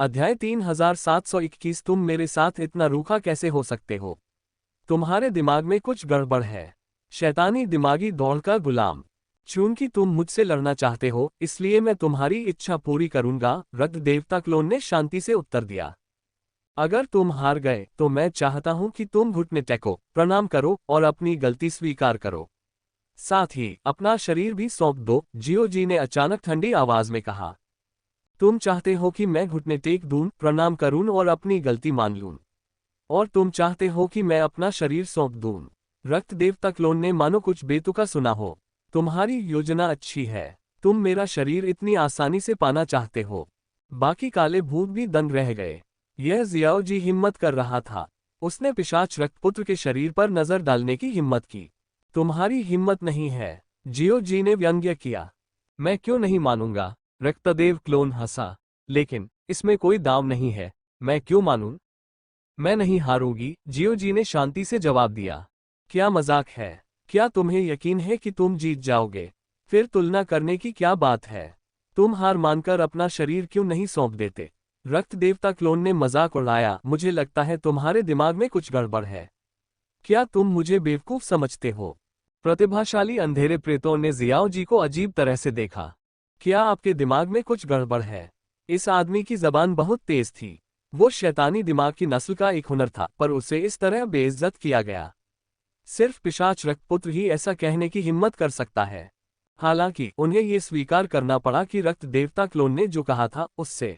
अध्याय 3721। तुम मेरे साथ इतना रूखा कैसे हो सकते हो? तुम्हारे दिमाग में कुछ गड़बड़ है। शैतानी दिमागी दौड़ का गुलाम। चूंकि तुम मुझसे लड़ना चाहते हो, इसलिए मैं तुम्हारी इच्छा पूरी करूंगा, रक्त देवता क्लोन ने शांति से उत्तर दिया। अगर तुम हार गए तो मैं चाहता हूं कि तुम घुटने टेको, प्रणाम करो और अपनी गलती स्वीकार करो। साथ ही अपना शरीर भी सौंप दो, जियो जी ने अचानक ठंडी आवाज में कहा। तुम चाहते हो कि मैं घुटने टेक दूं, प्रणाम करूं और अपनी गलती मान लूं। और तुम चाहते हो कि मैं अपना शरीर सौंप दूं। रक्त देवता क्लोन ने मानो कुछ बेतुका सुना हो। तुम्हारी योजना अच्छी है। तुम मेरा शरीर इतनी आसानी से पाना चाहते हो। बाकी काले भूत भी दंग रह गए। यह जियाओ जी हिम्मत कर रहा था। उसने पिशाच रक्तपुत्र के शरीर पर नजर डालने की हिम्मत की। तुम्हारी हिम्मत नहीं है, जियो जी ने व्यंग्य किया। मैं क्यों नहीं मानूंगा? रक्तदेव क्लोन हंसा। लेकिन इसमें कोई दाव नहीं है। मैं क्यों मानूं? मैं नहीं हारूंगी, जियो जी ने शांति से जवाब दिया। क्या मजाक है? क्या तुम्हें यकीन है कि तुम जीत जाओगे? फिर तुलना करने की क्या बात है? तुम हार मानकर अपना शरीर क्यों नहीं सौंप देते? रक्त देवता क्लोन ने मजाक उड़ाया। मुझे लगता है तुम्हारे दिमाग में कुछ गड़बड़ है। क्या तुम मुझे बेवकूफ समझते हो? प्रतिभाशाली अंधेरे प्रेतों ने जियाओ जी को अजीब तरह से देखा। क्या आपके दिमाग में कुछ गड़बड़ है? इस आदमी की जबान बहुत तेज थी। वो शैतानी दिमाग की नस्ल का एक हुनर था, पर उसे इस तरह बेइज्जत किया गया। सिर्फ पिशाच रक्तपुत्र ही ऐसा कहने की हिम्मत कर सकता है। हालांकि उन्हें ये स्वीकार करना पड़ा कि रक्त देवता क्लोन ने जो कहा था उससे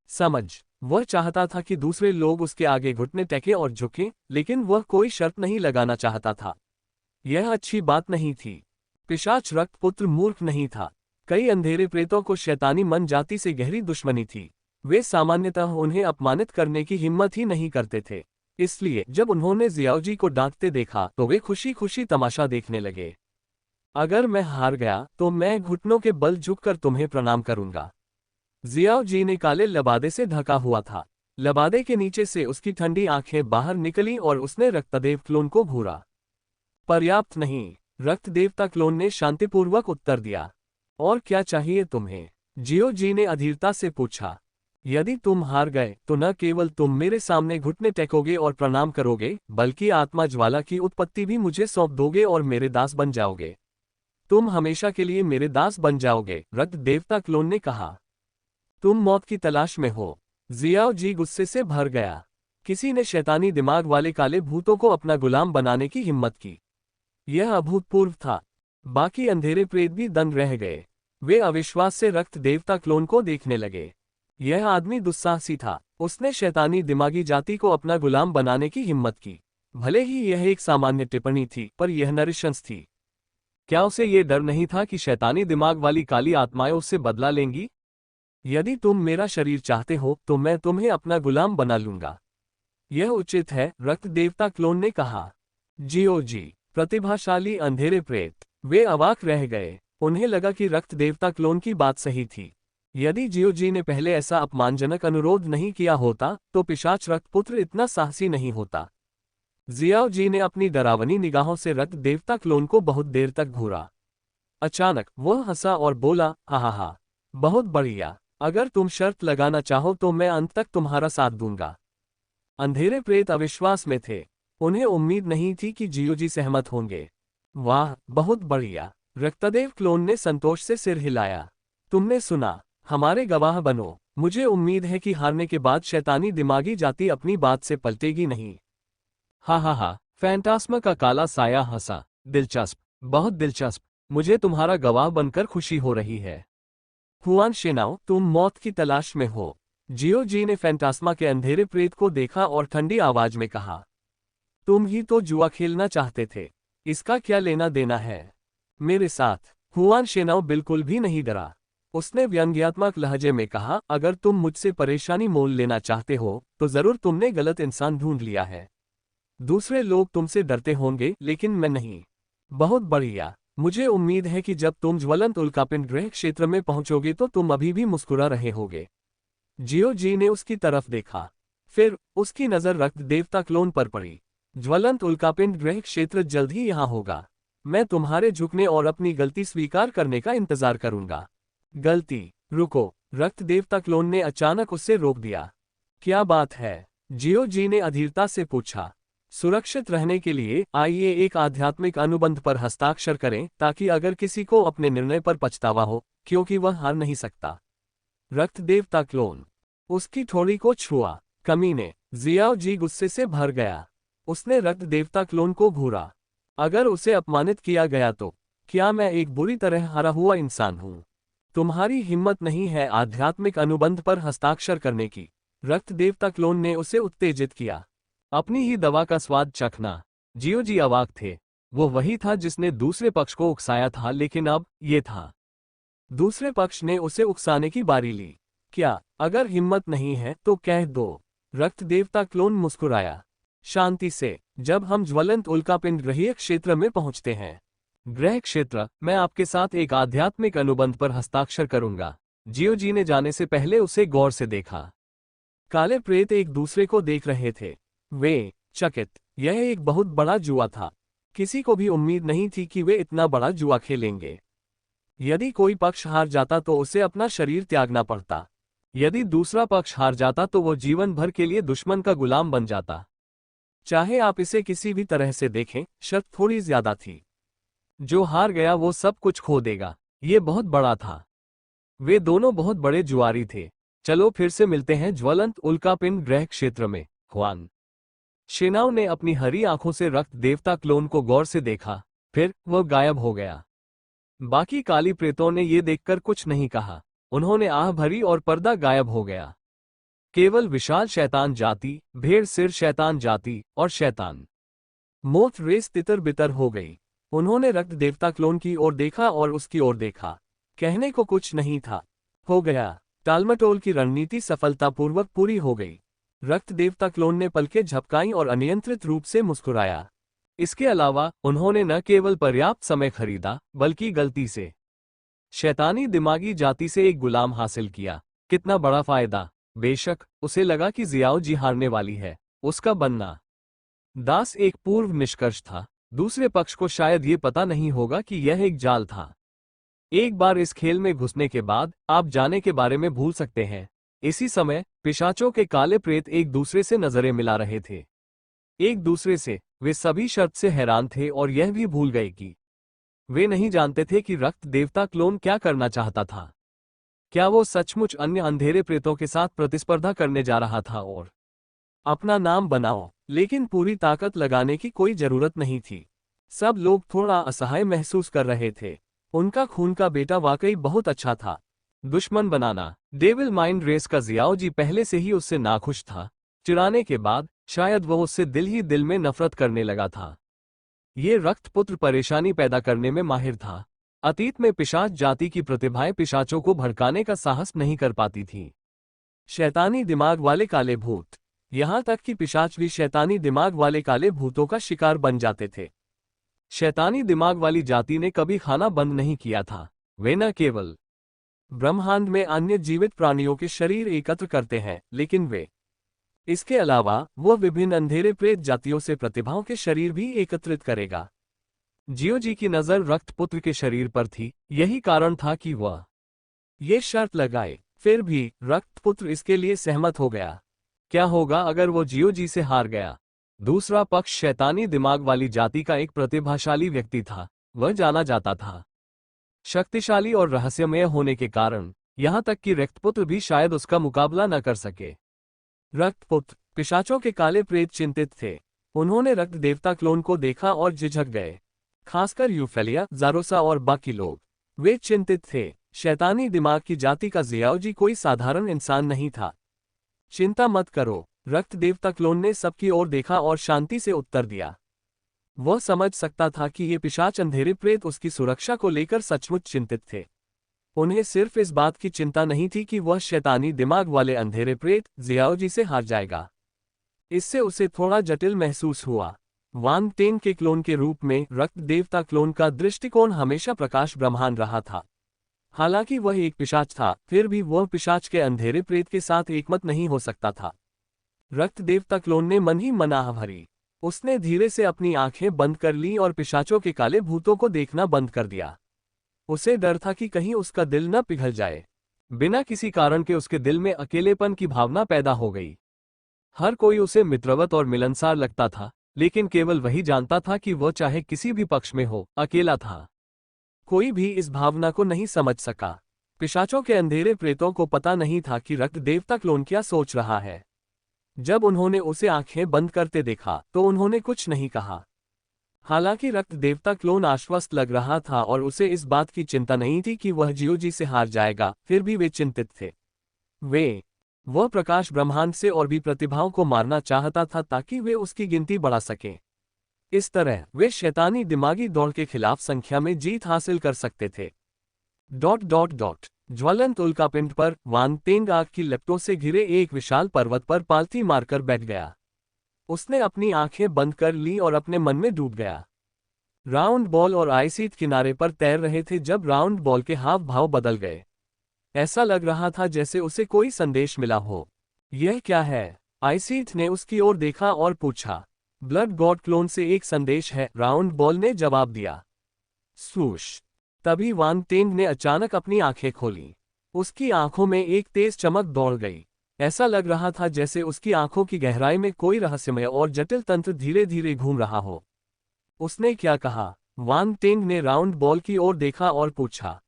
समझ। वह चाहता था कि दूसरे लोग उसके आगे घुटने टेके और झुकें, लेकिन वह कोई शर्त नहीं लगाना चाहता था। यह अच्छी बात नहीं थी। पिशाच रक्तपुत्र मूर्ख नहीं था। कई अंधेरे प्रेतों को शैतानी मन जाति से गहरी दुश्मनी थी। वे सामान्यतः उन्हें अपमानित करने की हिम्मत ही नहीं करते थे। इसलिए जब उन्होंने जियाओ जी को डांटते देखा तो वे खुशी खुशी तमाशा देखने लगे। अगर मैं हार गया तो मैं घुटनों के बल झुककर तुम्हें प्रणाम करूंगा। जियाओ जी ने काले लबादे से ढका हुआ था। लबादे के नीचे से उसकी ठंडी आंखें बाहर निकली और उसने रक्तदेव क्लोन को घूरा। पर्याप्त नहीं, रक्त देवता क्लोन ने शांतिपूर्वक उत्तर दिया। और क्या चाहिए तुम्हें? जियो जी ने अधीरता से पूछा। यदि तुम हार गए तो न केवल तुम मेरे सामने घुटने टेकोगे और प्रणाम करोगे, बल्कि आत्मा ज्वाला की उत्पत्ति भी मुझे सौंप दोगे और मेरे दास बन जाओगे। तुम हमेशा के लिए मेरे दास बन जाओगे, रक्त देवता क्लोन ने कहा। तुम मौत की तलाश में हो। जियाओ जी गुस्से से भर गया। किसी ने शैतानी दिमाग वाले काले भूतों को अपना गुलाम बनाने की हिम्मत की। यह अभूतपूर्व था। बाकी अंधेरे प्रेत भी दंग रह गए। वे अविश्वास से रक्त देवता क्लोन को देखने लगे। यह आदमी दुस्साहसी था। उसने शैतानी दिमागी जाति को अपना गुलाम बनाने की हिम्मत की। भले ही यह एक सामान्य टिप्पणी थी, पर यह नृशंस थी। क्या उसे ये डर नहीं था कि शैतानी दिमाग वाली काली आत्माएं उससे बदला लेंगी? यदि तुम मेरा शरीर चाहते हो तो मैं तुम्हें अपना गुलाम बना लूंगा। यह उचित है, रक्त देवता क्लोन ने कहा। जियो जी, प्रतिभाशाली अंधेरे प्रेत, वे अवाक रह गए। उन्हें लगा कि रक्त देवता क्लोन की बात सही थी। यदि जियो जी ने पहले ऐसा अपमानजनक अनुरोध नहीं किया होता तो पिशाच रक्तपुत्र इतना साहसी नहीं होता। जियाओ जी ने अपनी डरावनी निगाहों से रक्त देवता क्लोन को बहुत देर तक घूरा। अचानक वह हंसा और बोला, हा, बहुत बढ़िया। अगर तुम शर्त लगाना चाहो तो मैं अंत तक तुम्हारा साथ दूंगा। अंधेरे प्रेत अविश्वास में थे। उन्हें उम्मीद नहीं थी कि जियो जी सहमत होंगे। वाह, बहुत बढ़िया, रक्तदेव क्लोन ने संतोष से सिर हिलाया। तुमने सुना, हमारे गवाह बनो। मुझे उम्मीद है कि हारने के बाद शैतानी दिमागी जाति अपनी बात से पलटेगी नहीं। हा, फैंटास्मा का काला साया हंसा। दिलचस्प, बहुत दिलचस्प। मुझे तुम्हारा गवाह बनकर खुशी हो रही है। हुआन शेनाओ, तुम मौत की तलाश में हो। जियो जी ने फैंटास्मा के अंधेरे प्रेत को देखा और ठंडी आवाज में कहा। तुम ही तो जुआ खेलना चाहते थे। इसका क्या लेना देना है मेरे साथ? हुआन शेनाओ बिल्कुल भी नहीं डरा। उसने व्यंग्यात्मक लहजे में कहा, अगर तुम मुझसे परेशानी मोल लेना चाहते हो तो जरूर तुमने गलत इंसान ढूंढ लिया है। दूसरे लोग तुमसे डरते होंगे, लेकिन मैं नहीं। बहुत बढ़िया। मुझे उम्मीद है कि जब तुम ज्वलंत उल्कापिंड ग्रह क्षेत्र में पहुंचोगे तो तुम अभी भी मुस्कुरा रहे होगे। जियो जी ने उसकी तरफ देखा। फिर उसकी नजर रक्त देवता क्लोन पर पड़ी। ज्वलंत उल्कापिंड ग्रह क्षेत्र जल्द ही यहां होगा। मैं तुम्हारे झुकने और अपनी गलती स्वीकार करने का इंतजार करूंगा। गलती? रुको, रक्त देवता क्लोन ने अचानक उससे रोक दिया। क्या बात है? जियो जी ने अधीरता से पूछा। सुरक्षित रहने के लिए आइए एक आध्यात्मिक अनुबंध पर हस्ताक्षर करें ताकि अगर किसी को अपने निर्णय पर पछतावा हो, क्योंकि वह हार नहीं सकता। रक्त देवता क्लोन उसकी ठोड़ी को छुआ। कमीने, जियाओ जी गुस्से से भर गया। उसने रक्त देवता क्लोन को घूरा। अगर उसे अपमानित किया गया तो क्या मैं एक बुरी तरह हारा हुआ इंसान हूं? तुम्हारी हिम्मत नहीं है आध्यात्मिक अनुबंध पर हस्ताक्षर करने की। रक्त देवता क्लोन ने उसे उत्तेजित किया। अपनी ही दवा का स्वाद चखना। जियो जी अवाक थे। वो वही था जिसने दूसरे पक्ष को उकसाया था, लेकिन अब ये था दूसरे पक्ष ने उसे उकसाने की बारी ली। क्या अगर हिम्मत नहीं है तो कह दो। रक्त देवता क्लोन मुस्कुराया। शांति से। जब हम ज्वलंत उल्कापिंड ग्रहीय क्षेत्र में पहुंचते हैं, ग्रह क्षेत्र, मैं आपके साथ एक आध्यात्मिक अनुबंध पर हस्ताक्षर करूंगा। जियो जी ने जाने से पहले उसे गौर से देखा। काले प्रेत एक दूसरे को देख रहे थे। वे चकित। यह एक बहुत बड़ा जुआ था। किसी को भी उम्मीद नहीं थी कि वे इतना बड़ा जुआ खेलेंगे। यदि कोई पक्ष हार जाता तो उसे अपना शरीर त्यागना पड़ता। यदि दूसरा पक्ष हार जाता तो वो जीवन भर के लिए दुश्मन का गुलाम बन जाता। चाहे आप इसे किसी भी तरह से देखें, शर्त थोड़ी ज्यादा थी। जो हार गया वो सब कुछ खो देगा। ये बहुत बड़ा था। वे दोनों बहुत बड़े जुआरी थे। चलो फिर से मिलते हैं ज्वलंत उल्कापिंड ग्रह क्षेत्र में। हुआन शेनाओ ने अपनी हरी आंखों से रक्त देवता क्लोन को गौर से देखा, फिर वह गायब हो गया। बाकी काली प्रेतों ने ये देखकर कुछ नहीं कहा। उन्होंने आह भरी और पर्दा गायब हो गया। केवल विशाल शैतान जाति, भेड़ सिर शैतान जाति और शैतान मोथ रेस तितर बितर हो गई। उन्होंने रक्त देवता क्लोन की ओर देखा और उसकी ओर देखा। कहने को कुछ नहीं था। हो गया। टालमटोल की रणनीति सफलतापूर्वक पूरी हो गई। रक्त देवता क्लोन ने पलकें झपकाईं और अनियंत्रित रूप से मुस्कुराया। इसके अलावा उन्होंने न केवल पर्याप्त समय खरीदा, बल्कि गलती से शैतानी दिमागी जाति से एक गुलाम हासिल किया। कितना बड़ा फायदा। बेशक उसे लगा कि जियाओ जी हारने वाली है। उसका बनना दास एक पूर्व निष्कर्ष था। दूसरे पक्ष को शायद ये पता नहीं होगा कि यह एक जाल था। एक बार इस खेल में घुसने के बाद आप जाने के बारे में भूल सकते हैं। इसी समय पिशाचों के काले प्रेत एक दूसरे से नजरें मिला रहे थे। एक दूसरे से वे सभी शर्त से हैरान थे और यह भी भूल गए कि वे नहीं जानते थे कि रक्त देवता क्लोन क्या करना चाहता था। क्या वो सचमुच अन्य अंधेरे प्रेतों के साथ प्रतिस्पर्धा करने जा रहा था और अपना नाम बनाओ? लेकिन पूरी ताकत लगाने की कोई जरूरत नहीं थी। सब लोग थोड़ा असहाय महसूस कर रहे थे। उनका खून का बेटा वाकई बहुत अच्छा था। दुश्मन बनाना। डेविल माइंड रेस का जियाओ जी पहले से ही उससे नाखुश था। चिढ़ाने के बाद शायद वह उससे दिल ही दिल में नफरत करने लगा था। ये रक्तपुत्र परेशानी पैदा करने में माहिर था। अतीत में पिशाच जाति की प्रतिभाएं पिशाचों को भड़काने का साहस नहीं कर पाती थीं। शैतानी दिमाग वाले काले भूत। यहां तक कि पिशाच भी शैतानी दिमाग वाले काले भूतों का शिकार बन जाते थे। शैतानी दिमाग वाली जाति ने कभी खाना बंद नहीं किया था। वे न केवल ब्रह्मांड में अन्य जीवित प्राणियों के शरीर एकत्र करते हैं, लेकिन वे इसके अलावा वह विभिन्न अंधेरे प्रेत जातियों से प्रतिभाओं के शरीर भी एकत्रित करेगा। जियो जी की नजर रक्तपुत्र के शरीर पर थी। यही कारण था कि वह ये शर्त लगाए। फिर भी रक्तपुत्र इसके लिए सहमत हो गया। क्या होगा अगर वो जियो जी से हार गया? दूसरा पक्ष शैतानी दिमाग वाली जाति का एक प्रतिभाशाली व्यक्ति था। वह जाना जाता था शक्तिशाली और रहस्यमय होने के कारण, यहां तक कि रक्तपुत्र भी शायद उसका मुकाबला न कर सके। रक्तपुत्र पिशाचों के काले प्रेत चिंतित थे। उन्होंने रक्त देवता क्लोन को देखा और झिझक गए। खासकर यूफेलिया, जारोसा और बाकी लोग। वे चिंतित थे। शैतानी दिमाग की जाति का जियाओ जी कोई साधारण इंसान नहीं था। चिंता मत करो। रक्त देवता क्लोन ने सबकी ओर देखा और शांति से उत्तर दिया। वह समझ सकता था कि ये पिशाच अंधेरे प्रेत उसकी सुरक्षा को लेकर सचमुच चिंतित थे। उन्हें सिर्फ इस बात की चिंता नहीं थी कि वह शैतानी दिमाग वाले अंधेरे प्रेत जियाओ जी से हार जाएगा। इससे उसे थोड़ा जटिल महसूस हुआ। वांग टेन के क्लोन के रूप में रक्त देवता क्लोन का दृष्टिकोण हमेशा प्रकाश ब्रह्मांड रहा था। हालांकि वह एक पिशाच था, फिर भी वह पिशाच के अंधेरे प्रेत के साथ एकमत नहीं हो सकता था। रक्त देवता क्लोन ने मन ही मन आह भरी। उसने धीरे से अपनी आंखें बंद कर ली और पिशाचों के काले भूतों को देखना बंद कर दिया। उसे डर था कि कहीं उसका दिल न पिघल जाए। बिना किसी कारण के उसके दिल में अकेलेपन की भावना पैदा हो गई। हर कोई उसे मित्रवत और मिलनसार लगता था, लेकिन केवल वही जानता था कि वह चाहे किसी भी पक्ष में हो, अकेला था। कोई भी इस भावना को नहीं समझ सका। पिशाचों के अंधेरे प्रेतों को पता नहीं था कि रक्त देवता क्लोन क्या सोच रहा है। जब उन्होंने उसे आंखें बंद करते देखा तो उन्होंने कुछ नहीं कहा। हालांकि रक्त देवता क्लोन आश्वस्त लग रहा था और उसे इस बात की चिंता नहीं थी कि वह जियोजी से हार जाएगा, फिर भी वे चिंतित थे। वह प्रकाश ब्रह्मांड से और भी प्रतिभाओं को मारना चाहता था ताकि वे उसकी गिनती बढ़ा सकें। इस तरह वे शैतानी दिमागी दौड़ के खिलाफ संख्या में जीत हासिल कर सकते थे। ज्वलंत उल्कापिंड पर वान तेंग आग की लपटों से घिरे एक विशाल पर्वत पर पालथी मारकर बैठ गया। उसने अपनी आंखें बंद कर ली और अपने मन में डूब गया। राउंड बॉल और आइसीथ किनारे पर तैर रहे थे जब राउंड बॉल के हाव भाव बदल गए। ऐसा लग रहा था जैसे उसे कोई संदेश मिला हो। यह क्या है? आइसीथ ने उसकी ओर देखा और पूछा। ब्लड गॉड क्लोन से एक संदेश है, राउंड बॉल ने जवाब दिया। स्वूश! तभी वान तेंग ने अचानक अपनी आंखें खोलीं। उसकी आंखों में एक तेज चमक दौड़ गई। ऐसा लग रहा था जैसे उसकी आंखों की गहराई में कोई रहस्यमय और जटिल तंत्र धीरे धीरे घूम रहा हो। उसने क्या कहा? वान तेंग ने राउंड बॉल की ओर देखा और पूछा।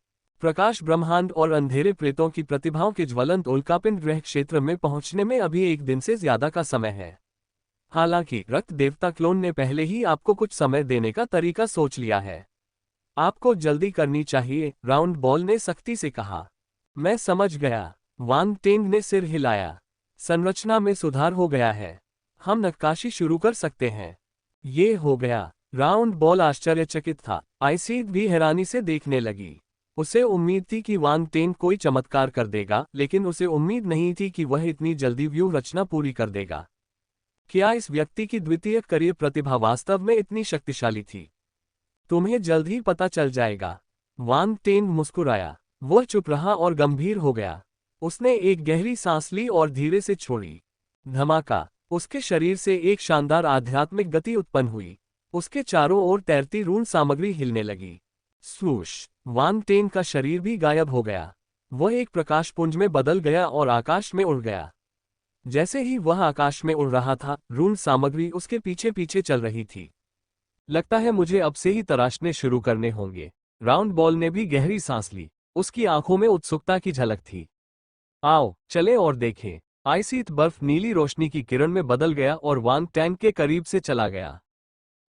प्रकाश ब्रह्मांड और अंधेरे प्रेतों की प्रतिभाओं के ज्वलंत उल्कापिंड ग्रह क्षेत्र में पहुंचने में अभी एक दिन से ज्यादा का समय है। हालांकि रक्त देवता क्लोन ने पहले ही आपको कुछ समय देने का तरीका सोच लिया है। आपको जल्दी करनी चाहिए, राउंड बॉल ने सख्ती से कहा। मैं समझ गया। वान तेंग ने सिर हिलाया। संरचना में सुधार हो गया है। हम नक्काशी शुरू कर सकते हैं। ये हो गया। राउंड बॉल आश्चर्यचकित था। आइसीथ भी हैरानी से देखने लगी। उसे उम्मीद थी कि वान तेंग कोई चमत्कार कर देगा, लेकिन उसे उम्मीद नहीं थी कि वह इतनी जल्दी व्यूह रचना पूरी कर देगा। क्या इस व्यक्ति की द्वितीय करीय प्रतिभा वास्तव में इतनी शक्तिशाली थी? तुम्हें जल्द ही पता चल जाएगा। वान तेंग मुस्कुराया। वह चुप रहा और गंभीर हो गया। उसने एक गहरी सांस ली और धीरे से छोड़ी। धमाका! उसके शरीर से एक शानदार आध्यात्मिक गति उत्पन्न हुई। उसके चारों ओर तैरती रून सामग्री हिलने लगी। स्वूश! वान तेंग का शरीर भी गायब हो गया। वह एक प्रकाशपुंज में बदल गया और आकाश में उड़ गया। जैसे ही वह आकाश में उड़ रहा था, रून सामग्री उसके पीछे पीछे चल रही थी। लगता है मुझे अब से ही तराशने शुरू करने होंगे। राउंड बॉल ने भी गहरी सांस ली। उसकी आंखों में उत्सुकता की झलक थी। आओ चलें और देखें। आइसीथ बर्फ नीली रोशनी की किरण में बदल गया और वान टैंक के करीब से चला गया।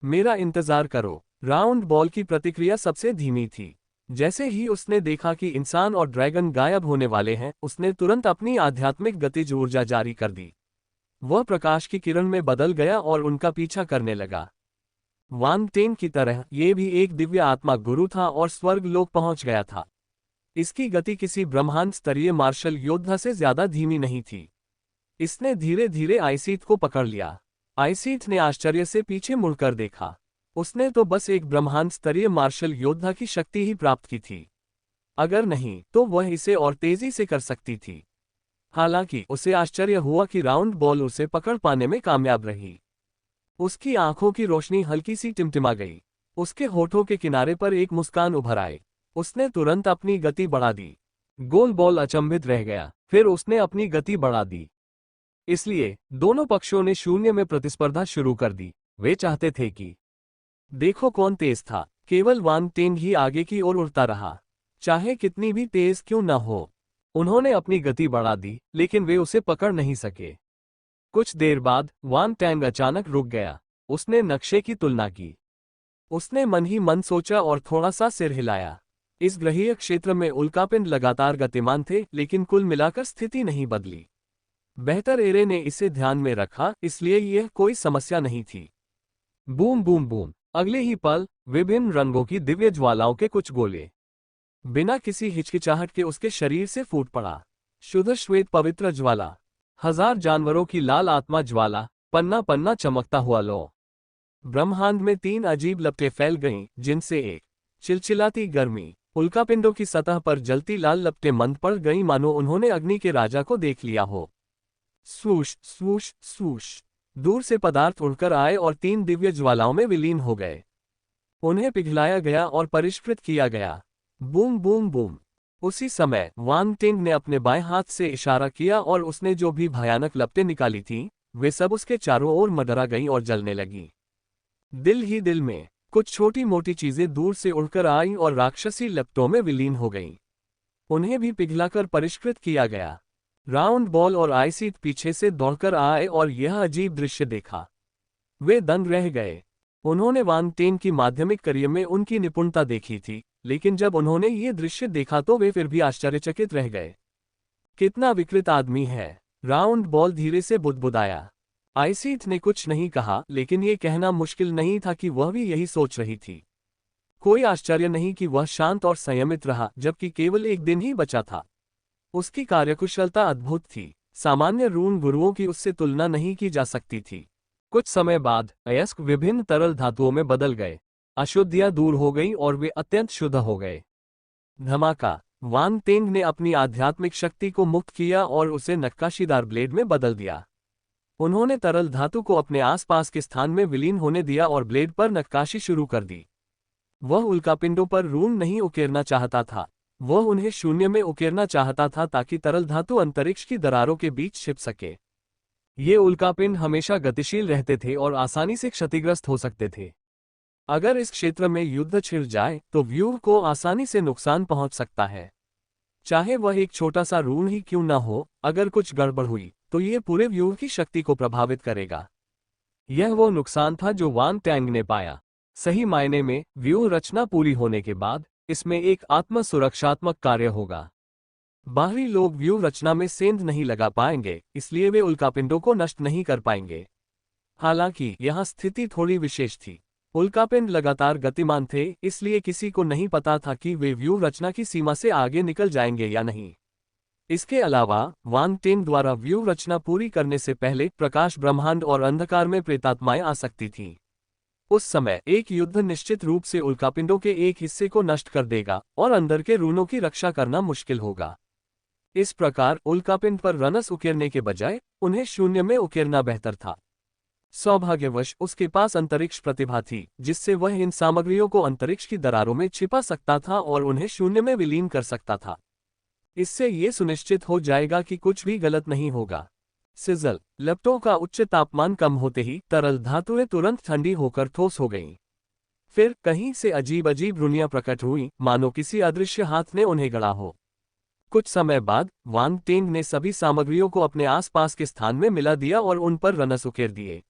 मेरा इंतजार करो। राउंड बॉल की प्रतिक्रिया सबसे धीमी थी। जैसे ही उसने देखा कि इंसान और ड्रैगन गायब होने वाले हैं, उसने तुरंत अपनी आध्यात्मिक गतिज ऊर्जा जारी कर दी। वह प्रकाश की किरण में बदल गया और उनका पीछा करने लगा। वान तेंग की तरह ये भी एक दिव्य आत्मा गुरु था और स्वर्ग लोक पहुंच गया था। इसकी गति किसी ब्रह्मांड स्तरीय मार्शल योद्धा से ज्यादा धीमी नहीं थी। इसने धीरे धीरे आइसीथ को पकड़ लिया। आइसीथ ने आश्चर्य से पीछे मुड़कर देखा। उसने तो बस एक ब्रह्मांड स्तरीय मार्शल योद्धा की शक्ति ही प्राप्त की थी। अगर नहीं तो वह इसे और तेजी से कर सकती थी। हालांकि उसे आश्चर्य हुआ कि राउंड बॉल उसे पकड़ पाने में कामयाब रही। उसकी आंखों की रोशनी हल्की सी टिमटिमा गई। उसके होठों के किनारे पर एक मुस्कान उभर आई। उसने तुरंत अपनी गति बढ़ा दी। गोल बॉल अचंभित रह गया, फिर उसने अपनी गति बढ़ा दी। इसलिए दोनों पक्षों ने शून्य में प्रतिस्पर्धा शुरू कर दी। वे चाहते थे कि देखो कौन तेज था। केवल वान तेंग ही आगे की ओर उड़ता रहा, चाहे कितनी भी तेज क्यों न हो। उन्होंने अपनी गति बढ़ा दी, लेकिन वे उसे पकड़ नहीं सके। कुछ देर बाद वान टैंग अचानक रुक गया। उसने नक्शे की तुलना की। उसने मन ही मन सोचा और थोड़ा सा सिर हिलाया। इस ग्रहीय क्षेत्र में उल्कापिंड लगातार गतिमान थे, लेकिन कुल मिलाकर स्थिति नहीं बदली। बेहतर एरे ने इसे ध्यान में रखा, इसलिए यह कोई समस्या नहीं थी। Boom boom boom! अगले ही पल विभिन्न रंगों की दिव्य ज्वालाओं के कुछ गोले बिना किसी हिचकिचाहट के उसके शरीर से फूट पड़ा। शुद्ध श्वेत पवित्र ज्वाला, हजार जानवरों की लाल आत्मा ज्वाला, पन्ना पन्ना चमकता हुआ लो। ब्रह्मांड में तीन अजीब लपटें फैल गईं, जिनसे एक चिलचिलाती गर्मी उल्कापिंडों की सतह पर जलती लाल लपटें मंद पड़ गईं, मानो उन्होंने अग्नि के राजा को देख लिया हो। स्वूश स्वूश स्वूश! दूर से पदार्थ उड़कर आए और तीन दिव्य ज्वालाओं में विलीन हो गए। उन्हें पिघलाया गया और परिष्कृत किया गया। Boom boom boom! उसी समय वांग टिंग ने अपने बाएं हाथ से इशारा किया और उसने जो भी भयानक लपटें निकाली थीं, वे सब उसके चारों ओर मडरा गईं और जलने लगीं। दिल ही दिल में कुछ छोटी मोटी चीजें दूर से उड़कर आईं और राक्षसी लपटों में विलीन हो गईं। उन्हें भी पिघलाकर परिष्कृत किया गया। राउंड बॉल और आइसीट पीछे से दौड़कर आए और यह अजीब दृश्य देखा। वे दंग रह गए। उन्होंने वांग टेन की माध्यमिक करियर में उनकी निपुणता देखी थी, लेकिन जब उन्होंने ये दृश्य देखा तो वे फिर भी आश्चर्यचकित रह गए। कितना विकृत आदमी है, राउंड बॉल धीरे से बुदबुदाया। आइसीट ने कुछ नहीं कहा, लेकिन ये कहना मुश्किल नहीं था कि वह भी यही सोच रही थी। कोई आश्चर्य नहीं कि वह शांत और संयमित रहा, जबकि केवल एक दिन ही बचा था। उसकी कार्यकुशलता अद्भुत थी। सामान्य रून गुरुओं की उससे तुलना नहीं की जा सकती थी। कुछ समय बाद अयस्क विभिन्न तरल धातुओं में बदल गए। अशुद्धियां दूर हो गईं और वे अत्यंत शुद्ध हो गए। धमाका! वांग टेंग ने अपनी आध्यात्मिक शक्ति को मुक्त किया और उसे नक्काशीदार ब्लेड में बदल दिया। उन्होंने तरल धातु को अपने आसपास के स्थान में विलीन होने दिया और ब्लेड पर नक्काशी शुरू कर दी। वह उल्कापिंडों पर रून नहीं उकेरना चाहता था, वह उन्हें शून्य में उकेरना चाहता था ताकि तरल धातु अंतरिक्ष की दरारों के बीच छिप सके। ये उल्कापिंड हमेशा गतिशील रहते थे और आसानी से क्षतिग्रस्त हो सकते थे। अगर इस क्षेत्र में युद्ध छिड़ जाए तो व्यूह को आसानी से नुकसान पहुंच सकता है। चाहे वह एक छोटा सा रून ही क्यों न हो, अगर कुछ गड़बड़ हुई तो ये पूरे व्यूह की शक्ति को प्रभावित करेगा। यह वो नुकसान था जो वांग टेंग ने पाया। सही मायने में व्यूह रचना पूरी होने के बाद इसमें एक आत्म सुरक्षात्मक कार्य होगा। बाहरी लोग व्यूह रचना में सेंध नहीं लगा पाएंगे, इसलिए वे उल्कापिंडों को नष्ट नहीं कर पाएंगे। हालांकि यहाँ स्थिति थोड़ी विशेष थी। उल्कापिंड लगातार गतिमान थे, इसलिए किसी को नहीं पता था कि वे व्यूह रचना की सीमा से आगे निकल जाएंगे या नहीं। इसके अलावा वांग टेंग द्वारा व्यूह रचना पूरी करने से पहले प्रकाश ब्रह्मांड और अंधकार में प्रेतात्माएं आ सकती थीं। उस समय एक युद्ध निश्चित रूप से उल्कापिंडों के एक हिस्से को नष्ट कर देगा और अंदर के रूनों की रक्षा करना मुश्किल होगा। इस प्रकार उल्कापिंड पर रनस उकेरने के बजाय उन्हें शून्य में उकेरना बेहतर था। सौभाग्यवश उसके पास अंतरिक्ष प्रतिभा थी, जिससे वह इन सामग्रियों को अंतरिक्ष की दरारों में छिपा सकता था और उन्हें शून्य में विलीन कर सकता था। इससे ये सुनिश्चित हो जाएगा कि कुछ भी गलत नहीं होगा। सिजल! लपटों का उच्च तापमान कम होते ही तरल धातुएं तुरंत ठंडी होकर ठोस हो गईं। फिर कहीं से अजीब अजीब रुनियां प्रकट हुईं, मानो किसी अदृश्य हाथ ने उन्हें गढ़ा हो। कुछ समय बाद वांग टेंग ने सभी सामग्रियों को अपने आसपास के स्थान में मिला दिया और उन पर रनस उकेर दिए।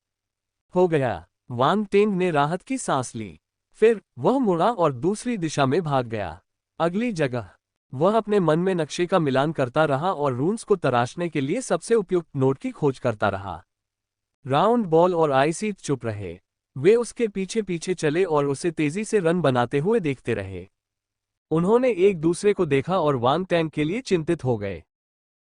हो गया! वांग टेंग ने राहत की सांस ली। फिर वह मुड़ा और दूसरी दिशा में भाग गया। अगली जगह वह अपने मन में नक्शे का मिलान करता रहा और रून्स को तराशने के लिए सबसे उपयुक्त नोट की खोज करता रहा। राउंड बॉल और आइसीट चुप रहे। वे उसके पीछे पीछे चले और उसे तेजी से रन बनाते हुए देखते रहे। उन्होंने एक दूसरे को देखा और वांग टेंग के लिए चिंतित हो गए।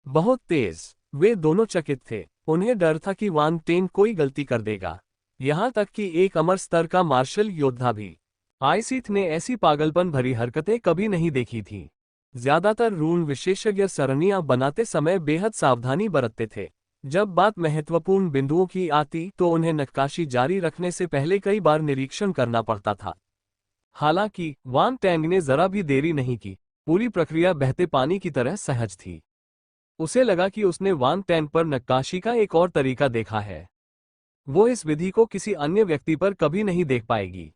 बहुत तेज! वे दोनों चकित थे। उन्हें डर था कि वांग टेंग कोई गलती कर देगा, यहाँ तक कि एक अमर स्तर का मार्शल योद्धा भी। आइसीट ने ऐसी पागलपन भरी हरकतें कभी नहीं देखी थीं। ज्यादातर रून विशेषज्ञ सरणियां बनाते समय बेहद सावधानी बरतते थे। जब बात महत्वपूर्ण बिंदुओं की आती तो उन्हें नक्काशी जारी रखने से पहले कई बार निरीक्षण करना पड़ता था। हालांकि वांग टेंग ने जरा भी देरी नहीं की। पूरी प्रक्रिया बहते पानी की तरह सहज थी। उसे लगा कि उसने वांग टेंग पर नक्काशी का एक और तरीका देखा है। वो इस विधि को किसी अन्य व्यक्ति पर कभी नहीं देख पाएगी।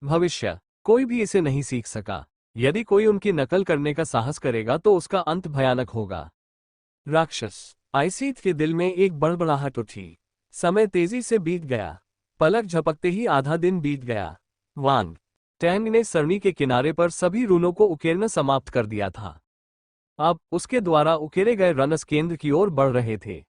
भविष्य कोई भी इसे नहीं सीख सका। यदि कोई उनकी नकल करने का साहस करेगा तो उसका अंत भयानक होगा। राक्षस! आइसीट के दिल में एक बड़बड़ाहट उठी। समय तेजी से बीत गया। पलक झपकते ही आधा दिन बीत गया। वांग टेंग ने सरणी के किनारे पर सभी रूनों को उकेरना समाप्त कर दिया था। अब उसके द्वारा उकेरे गए रनस केंद्र की ओर बढ़ रहे थे।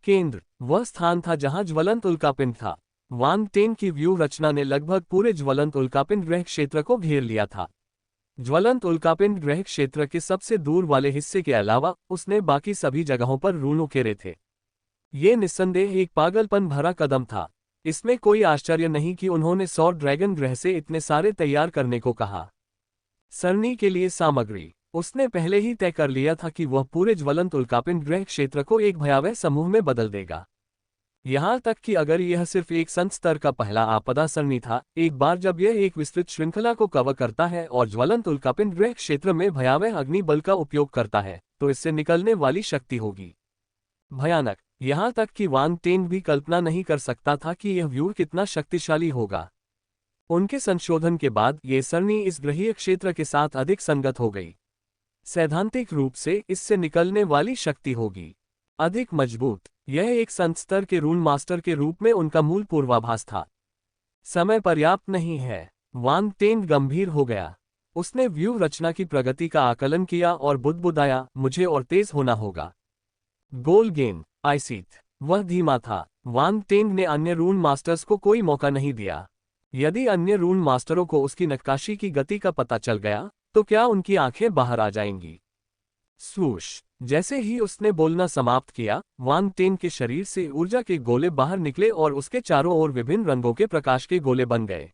केंद्र वह स्थान था जहां ज्वलंत उल्कापिंड था। वांग टेंग की व्यूह रचना ने लगभग पूरे ज्वलंत उल्कापिंड ग्रह क्षेत्र को घेर लिया था। ज्वलंत उल्कापिंड ग्रह क्षेत्र के सबसे दूर वाले हिस्से के अलावा उसने बाकी सभी जगहों पर रून उकेरे थे। ये निस्संदेह एक पागलपन भरा कदम था। इसमें कोई आश्चर्य नहीं कि उन्होंने सौर ड्रैगन ग्रह से इतने सारे तैयार करने को कहा। सरणी के लिए सामग्री उसने पहले ही तय कर लिया था कि वह पूरे ज्वलंत उल्कापिंड ग्रह क्षेत्र को एक भयावह समूह में बदल देगा। यहाँ तक कि अगर यह सिर्फ एक संत स्तर का पहला आपदा सरणी था, एक बार जब यह एक विस्तृत श्रृंखला को कवर करता है और ज्वलंत उल्कापिंड ग्रह क्षेत्र में भयावह अग्नि बल का उपयोग करता है, तो इससे निकलने वाली शक्ति होगी भयानक। यहाँ तक कि वान टेन भी कल्पना नहीं कर सकता था कि यह व्यूह कितना शक्तिशाली होगा। उनके संशोधन के बाद ये सरणी इस ग्रहीय क्षेत्र के साथ अधिक संगत हो गई। सैद्धांतिक रूप से इससे निकलने वाली शक्ति होगी अधिक मजबूत। यह एक संत स्तर के रून मास्टर के रूप में उनका मूल पूर्वाभास था। समय पर्याप्त नहीं है। वान टेन गंभीर हो गया। उसने व्यूह रचना की प्रगति का आकलन किया और बुदबुदाया, मुझे और तेज होना होगा। गोल गेंद आइसीथ। वह धीमा था। वान टेन ने अन्य रून मास्टर्स को कोई मौका नहीं दिया। यदि अन्य रून मास्टरों को उसकी नक्काशी की गति का पता चल गया तो क्या उनकी आंखें बाहर आ जाएंगी। स्वूश। जैसे ही उसने बोलना समाप्त किया, वान टेन के शरीर से ऊर्जा के गोले बाहर निकले और उसके चारों ओर विभिन्न रंगों के प्रकाश के गोले बन गए।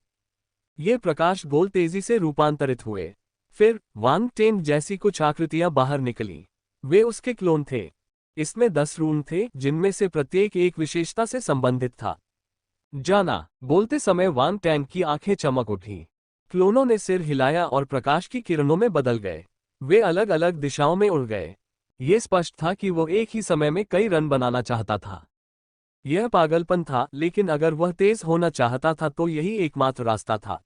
ये प्रकाश गोल तेजी से रूपांतरित हुए। फिर वान टेन जैसी कुछ आकृतियां बाहर निकली। वे उसके क्लोन थे। इसमें 10 रून थे, जिनमें से प्रत्येक एक विशेषता से संबंधित था। जाना। बोलते समय वान टेन की आंखें चमक उठी। क्लोनों ने सिर हिलाया और प्रकाश की किरणों में बदल गए। वे अलग अलग दिशाओं में उड़ गए। ये स्पष्ट था कि वो एक ही समय में कई रन बनाना चाहता था। यह पागलपन था, लेकिन अगर वह तेज होना चाहता था तो यही एकमात्र रास्ता था।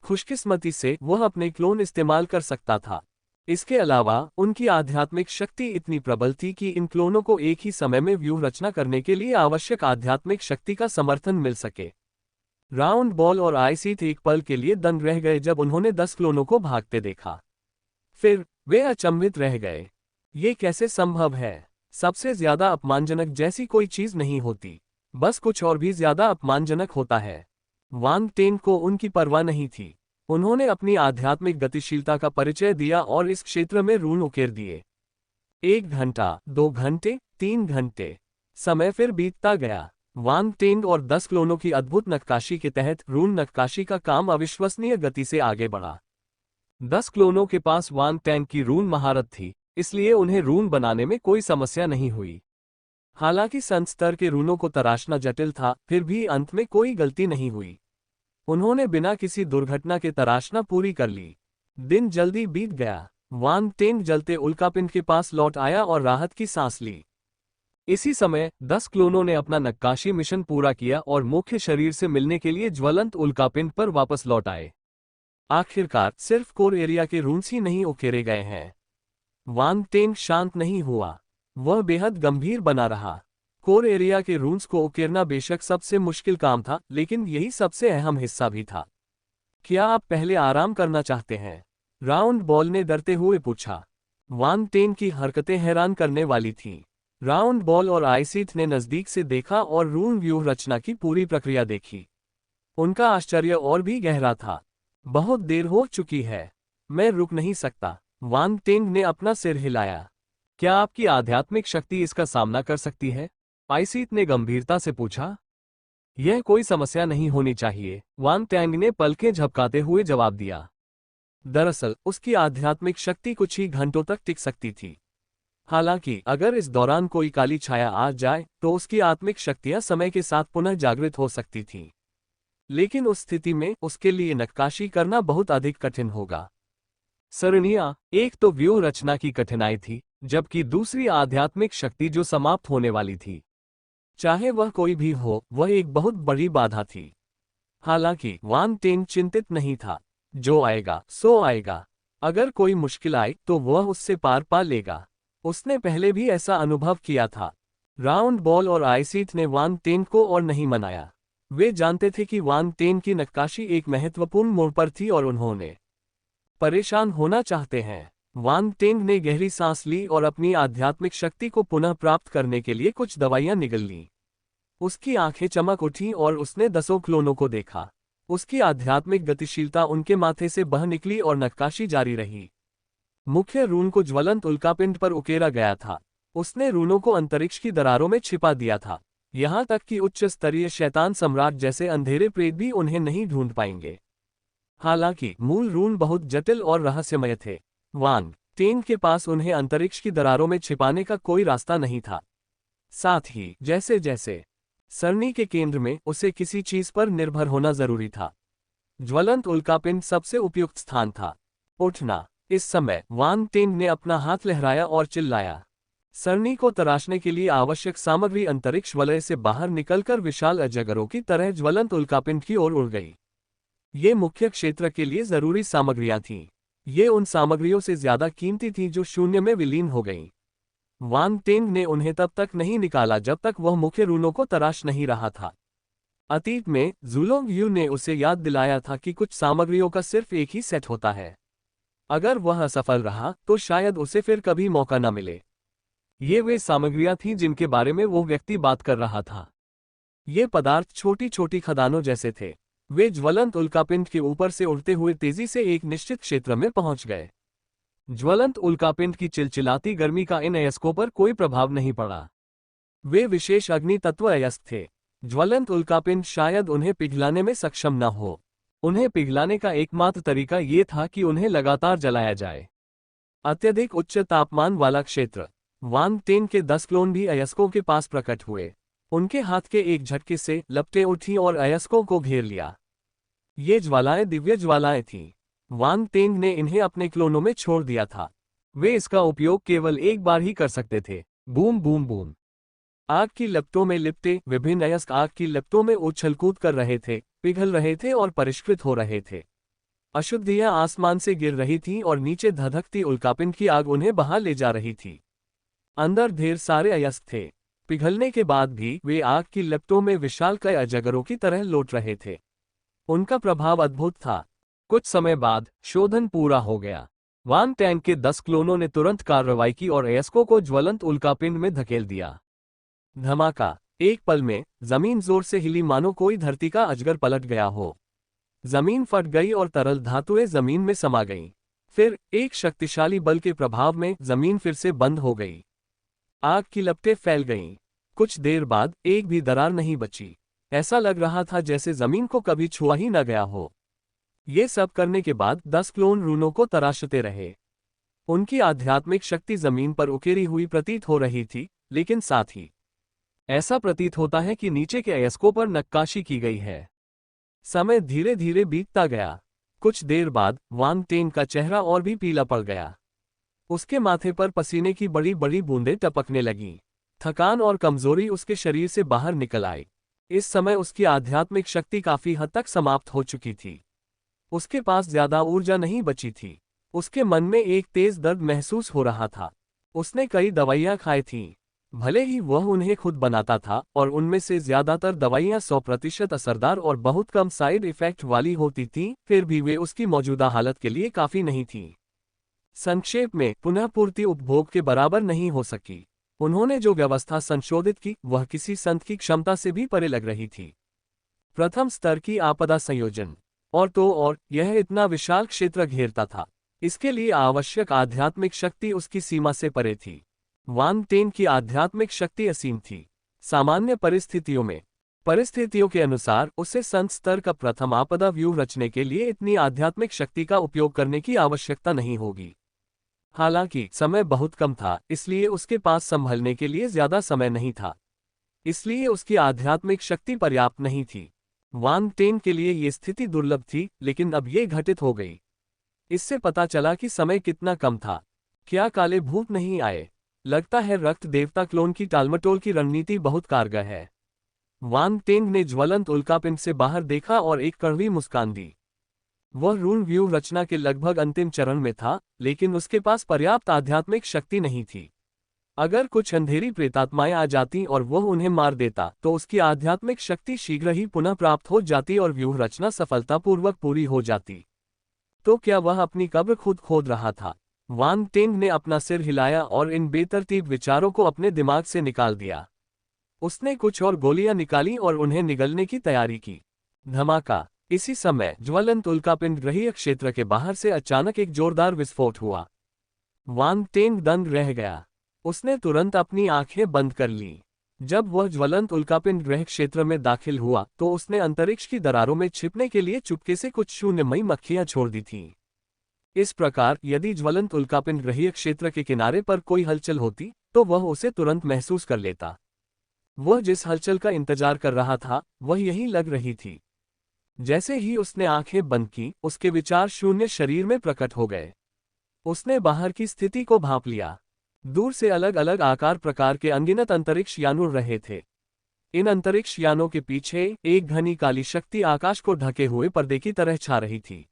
खुशकिस्मती से वह अपने क्लोन इस्तेमाल कर सकता था। इसके अलावा उनकी आध्यात्मिक शक्ति इतनी प्रबल थी कि इन क्लोनों को एक ही समय में व्यूह रचना करने के लिए आवश्यक आध्यात्मिक शक्ति का समर्थन मिल सके। राउंड बॉल और आइसीथ एक पल के लिए दंग रह गए जब उन्होंने 10 क्लोनों को भागते देखा। फिर वे अचंभित रह गए। ये कैसे संभव है? सबसे ज्यादा अपमानजनक जैसी कोई चीज नहीं होती, बस कुछ और भी ज्यादा अपमानजनक होता है। वान टेन को उनकी परवाह नहीं थी। उन्होंने अपनी आध्यात्मिक गतिशीलता का परिचय दिया और इस क्षेत्र में रून उकेर दिए। 1 घंटा, 2 घंटे, 3 घंटे। समय फिर बीतता गया। वान टेन और 10 क्लोनों की अद्भुत नक्काशी के तहत रून नक्काशी का काम अविश्वसनीय गति से आगे बढ़ा। 10 क्लोनों के पास वान टेन की रून महारत थी, इसलिए उन्हें रून बनाने में कोई समस्या नहीं हुई। हालांकि संत स्तर के रूनों को तराशना जटिल था, फिर भी अंत में कोई गलती नहीं हुई। उन्होंने बिना किसी दुर्घटना के तराशना पूरी कर ली। दिन जल्दी बीत गया। वान टेन जलते उल्कापिंड के पास लौट आया और राहत की सांस ली। इसी समय 10 क्लोनों ने अपना नक्काशी मिशन पूरा किया और मुख्य शरीर से मिलने के लिए ज्वलंत उल्कापिंड पर वापस लौट आए। आखिरकार सिर्फ कोर एरिया के रून्स ही नहीं उकेरे गए हैं। वान टेन शांत नहीं हुआ। वह बेहद गंभीर बना रहा। कोर एरिया के रून्स को उकेरना बेशक सबसे मुश्किल काम था, लेकिन यही सबसे अहम हिस्सा भी था। क्या आप पहले आराम करना चाहते हैं? राउंड बॉल ने डरते हुए पूछा। वान टेन की हरकतें हैरान करने वाली थीं। राउंड बॉल और आइसीथ ने नजदीक से देखा और रून व्यूह रचना की पूरी प्रक्रिया देखी। उनका आश्चर्य और भी गहरा था। बहुत देर हो चुकी है, मैं रुक नहीं सकता। वान टेन ने अपना सिर हिलाया। क्या आपकी आध्यात्मिक शक्ति इसका सामना कर सकती है? आइसीथ ने गंभीरता से पूछा। यह कोई समस्या नहीं होनी चाहिए, वान टेन ने पलकें झपकाते हुए जवाब दिया। दरअसल उसकी आध्यात्मिक शक्ति कुछ ही घंटों तक टिक सकती थी। हालांकि अगर इस दौरान कोई काली छाया आ जाए तो उसकी आत्मिक शक्तियां समय के साथ पुनः जागृत हो सकती थीं। लेकिन उस स्थिति में उसके लिए नक्काशी करना बहुत अधिक कठिन होगा। सरणियां, एक तो व्यूह रचना की कठिनाई थी, जबकि दूसरी आध्यात्मिक शक्ति जो समाप्त होने वाली थी। चाहे वह कोई भी हो, वह एक बहुत बड़ी बाधा थी। हालांकि वान टेन चिंतित नहीं था। जो आएगा सो आएगा। अगर कोई मुश्किल आए तो वह उससे पार पा लेगा। उसने पहले भी ऐसा अनुभव किया था। राउंड बॉल और आइसीथ ने वान टेन को और नहीं मनाया। वे जानते थे कि वान टेन की नक्काशी एक महत्वपूर्ण मोड़ पर थी और उन्होंने परेशान होना चाहते हैं। वान टेन ने गहरी सांस ली और अपनी आध्यात्मिक शक्ति को पुनः प्राप्त करने के लिए कुछ दवाइयां निगल लीं। उसकी आंखें चमक उठीं और उसने 10 क्लोनों को देखा। उसकी आध्यात्मिक गतिशीलता उनके माथे से बह निकली और नक्काशी जारी रही। मुख्य रून को ज्वलंत उल्कापिंड पर उकेरा गया था। उसने रूनों को अंतरिक्ष की दरारों में छिपा दिया था। यहां तक कि उच्च स्तरीय शैतान सम्राट जैसे अंधेरे प्रेत भी उन्हें नहीं ढूंढ पाएंगे। हालांकि मूल रून बहुत जटिल और रहस्यमय थे। वान टेन के पास उन्हें अंतरिक्ष की दरारों में छिपाने का कोई रास्ता नहीं था। साथ ही जैसे जैसे सरणी के केंद्र में उसे किसी चीज पर निर्भर होना जरूरी था। ज्वलंत उल्कापिंड सबसे उपयुक्त स्थान था। उठना। इस समय वान टेंग ने अपना हाथ लहराया और चिल्लाया। सरणी को तराशने के लिए आवश्यक सामग्री अंतरिक्ष वलय से बाहर निकलकर विशाल अजगरों की तरह ज्वलंत उल्कापिंड की ओर उड़ गई। ये मुख्य क्षेत्र के लिए जरूरी सामग्रियां थीं। ये उन सामग्रियों से ज्यादा कीमती थीं जो शून्य में विलीन हो गईं। वान टेंग ने उन्हें तब तक नहीं निकाला जब तक वह मुख्य रूनों को तराश नहीं रहा था। अतीत में जुलोंग यू ने उसे याद दिलाया था कि कुछ सामग्रियों का सिर्फ एक ही सेट होता है। अगर वह असफल रहा तो शायद उसे फिर कभी मौका न मिले। ये वे सामग्रियां थीं जिनके बारे में वो व्यक्ति बात कर रहा था। ये पदार्थ छोटी छोटी खदानों जैसे थे। वे ज्वलंत उल्कापिंड के ऊपर से उड़ते हुए तेजी से एक निश्चित क्षेत्र में पहुंच गए। ज्वलंत उल्कापिंड की चिलचिलाती गर्मी का इन अयस्कों पर कोई प्रभाव नहीं पड़ा। वे विशेष अग्नि तत्व अयस्क थे। ज्वलंत उल्कापिंड शायद उन्हें पिघलाने में सक्षम न हो। उन्हें पिघलाने का एकमात्र तरीका ये था कि उन्हें लगातार जलाया जाए। अत्यधिक उच्च तापमान वाला क्षेत्र। वान टेंग के 10 क्लोन भी अयस्कों के पास प्रकट हुए। उनके हाथ के एक झटके से लपटें उठी और अयस्कों को घेर लिया। ये ज्वालाएं दिव्य ज्वालाएं थीं। वान टेंग ने इन्हें अपने क्लोनों में छोड़ दिया था। वे इसका उपयोग केवल एक बार ही कर सकते थे। Boom boom boom. आग की लपटों में लिपटे विभिन्न अयस्क आग की लपटों में उछल-कूद कर रहे थे, पिघल रहे थे और परिष्कृत हो रहे थे। अशुद्धियां आसमान से गिर रही थीं और नीचे धधकती उल्कापिंड की आग उन्हें बहा ले जा रही थी। अंदर ढेर सारे अयस्क थे। पिघलने के बाद भी वे आग की लपटों में विशालकाय अजगरों की तरह लौट रहे थे। उनका प्रभाव अद्भुत था। कुछ समय बाद शोधन पूरा हो गया। वान टेंग के 10 क्लोनों ने तुरंत कार्रवाई की और अयस्कों को ज्वलंत उल्कापिंड में धकेल दिया। धमाका। एक पल में जमीन जोर से हिली मानो कोई धरती का अजगर पलट गया हो। जमीन फट गई और तरल धातुएं जमीन में समा गईं। फिर एक शक्तिशाली बल के प्रभाव में जमीन फिर से बंद हो गई। आग की लपटें फैल गईं। कुछ देर बाद एक भी दरार नहीं बची। ऐसा लग रहा था जैसे जमीन को कभी छुआ ही न गया हो। ये सब करने के बाद 10 क्लोन रूनों को तराशते रहे। उनकी आध्यात्मिक शक्ति जमीन पर उकेरी हुई प्रतीत हो रही थी, लेकिन साथ ही ऐसा प्रतीत होता है कि नीचे के अयस्कों पर नक्काशी की गई है। समय धीरे धीरे बीतता गया। कुछ देर बाद वान टेंग का चेहरा और भी पीला पड़ गया। उसके माथे पर पसीने की बड़ी बड़ी बूंदें टपकने लगीं। थकान और कमजोरी उसके शरीर से बाहर निकल आई। इस समय उसकी आध्यात्मिक शक्ति काफी हद तक समाप्त हो चुकी थी। उसके पास ज्यादा ऊर्जा नहीं बची थी। उसके मन में एक तेज दर्द महसूस हो रहा था। उसने कई दवाइयां खाई थीं। भले ही वह उन्हें खुद बनाता था और उनमें से ज्यादातर दवाइयां 100% असरदार और बहुत कम साइड इफेक्ट वाली होती थीं, फिर भी वे उसकी मौजूदा हालत के लिए काफी नहीं थीं। संक्षेप में, पुनः पूर्ति उपभोग के बराबर नहीं हो सकी। उन्होंने जो व्यवस्था संशोधित की वह किसी संत की क्षमता से भी परे लग रही थी। प्रथम स्तर की आपदा संयोजन। और यह इतना विशाल क्षेत्र घेरता था। इसके लिए आवश्यक आध्यात्मिक शक्ति उसकी सीमा से परे थी। वान टेंग की आध्यात्मिक शक्ति असीम थी। सामान्य परिस्थितियों के अनुसार उसे संत स्तर का प्रथम आपदा व्यूह रचने के लिए इतनी आध्यात्मिक शक्ति का उपयोग करने की आवश्यकता नहीं होगी। हालांकि समय बहुत कम था, इसलिए उसके पास संभलने के लिए ज्यादा समय नहीं था। इसलिए उसकी आध्यात्मिक शक्ति पर्याप्त नहीं थी। वान टेंग के लिए ये स्थिति दुर्लभ थी, लेकिन अब ये घटित हो गई। इससे पता चला कि समय कितना कम था। क्या काले भूत नहीं आए? लगता है रक्त देवता क्लोन की टालमटोल की रणनीति बहुत कारगर है। वान टेंग ने ज्वलंत उल्कापिंड से बाहर देखा और एक कड़वी मुस्कान दी। वह रून व्यूह रचना के लगभग अंतिम चरण में था, लेकिन उसके पास पर्याप्त आध्यात्मिक शक्ति नहीं थी। अगर कुछ अंधेरी प्रेतात्माएं आ जाती और वह उन्हें मार देता तो उसकी आध्यात्मिक शक्ति शीघ्र ही पुनः प्राप्त हो जाती और व्यूह रचना सफलतापूर्वक पूरी हो जाती। तो क्या वह अपनी कब्र खुद खोद रहा था? वान टेंग ने अपना सिर हिलाया और इन बेतरतीब विचारों को अपने दिमाग से निकाल दिया। उसने कुछ और गोलियां निकाली और उन्हें निगलने की तैयारी की। धमाका। इसी समय ज्वलंत उल्कापिंड ग्रहीय क्षेत्र के बाहर से अचानक एक जोरदार विस्फोट हुआ। वान टेंग दंग रह गया। उसने तुरंत अपनी आंखें बंद कर लीं। जब वह ज्वलंत उल्कापिंड ग्रह क्षेत्र में दाखिल हुआ तो उसने अंतरिक्ष की दरारों में छिपने के लिए चुपके से कुछ शून्यमयी मक्खियां छोड़ दी थीं। इस प्रकार यदि ज्वलंत उल्कापिंड ग्रहीय क्षेत्र के किनारे पर कोई हलचल होती तो वह उसे तुरंत महसूस कर लेता। वह जिस हलचल का इंतजार कर रहा था वह यही लग रही थी। जैसे ही उसने आंखें बंद की, उसके विचार शून्य शरीर में प्रकट हो गए। उसने बाहर की स्थिति को भांप लिया। दूर से अलग अलग आकार प्रकार के अनगिनत अंतरिक्ष यान उड़ रहे थे। इन अंतरिक्ष यानों के पीछे एक घनी काली शक्ति आकाश को ढके हुए पर्दे की तरह छा रही थी।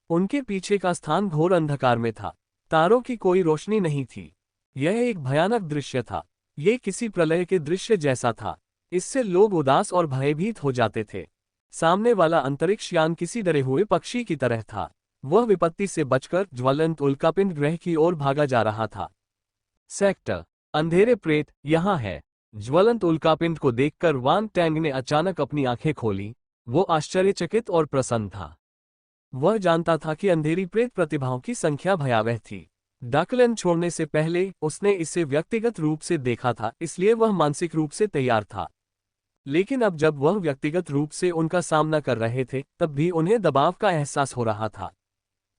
उनके पीछे का स्थान घोर अंधकार में था। तारों की कोई रोशनी नहीं थी। यह एक भयानक दृश्य था। ये किसी प्रलय के दृश्य जैसा था। इससे लोग उदास और भयभीत हो जाते थे। सामने वाला अंतरिक्ष यान किसी डरे हुए पक्षी की तरह था। वह विपत्ति से बचकर ज्वलंत उल्कापिंड ग्रह की ओर भागा जा रहा था। सेक्टर अंधेरे प्रेत यहाँ है। ज्वलंत उल्कापिंड को देखकर वांग टैंग ने अचानक अपनी आंखें खोली। वो आश्चर्यचकित और प्रसन्न था। वह जानता था कि अंधेरी प्रेत प्रतिभाओं की संख्या भयावह थी। डाकलन छोड़ने से पहले उसने इसे व्यक्तिगत रूप से देखा था, इसलिए वह मानसिक रूप से तैयार था। लेकिन अब जब वह व्यक्तिगत रूप से उनका सामना कर रहे थे, तब भी उन्हें दबाव का एहसास हो रहा था।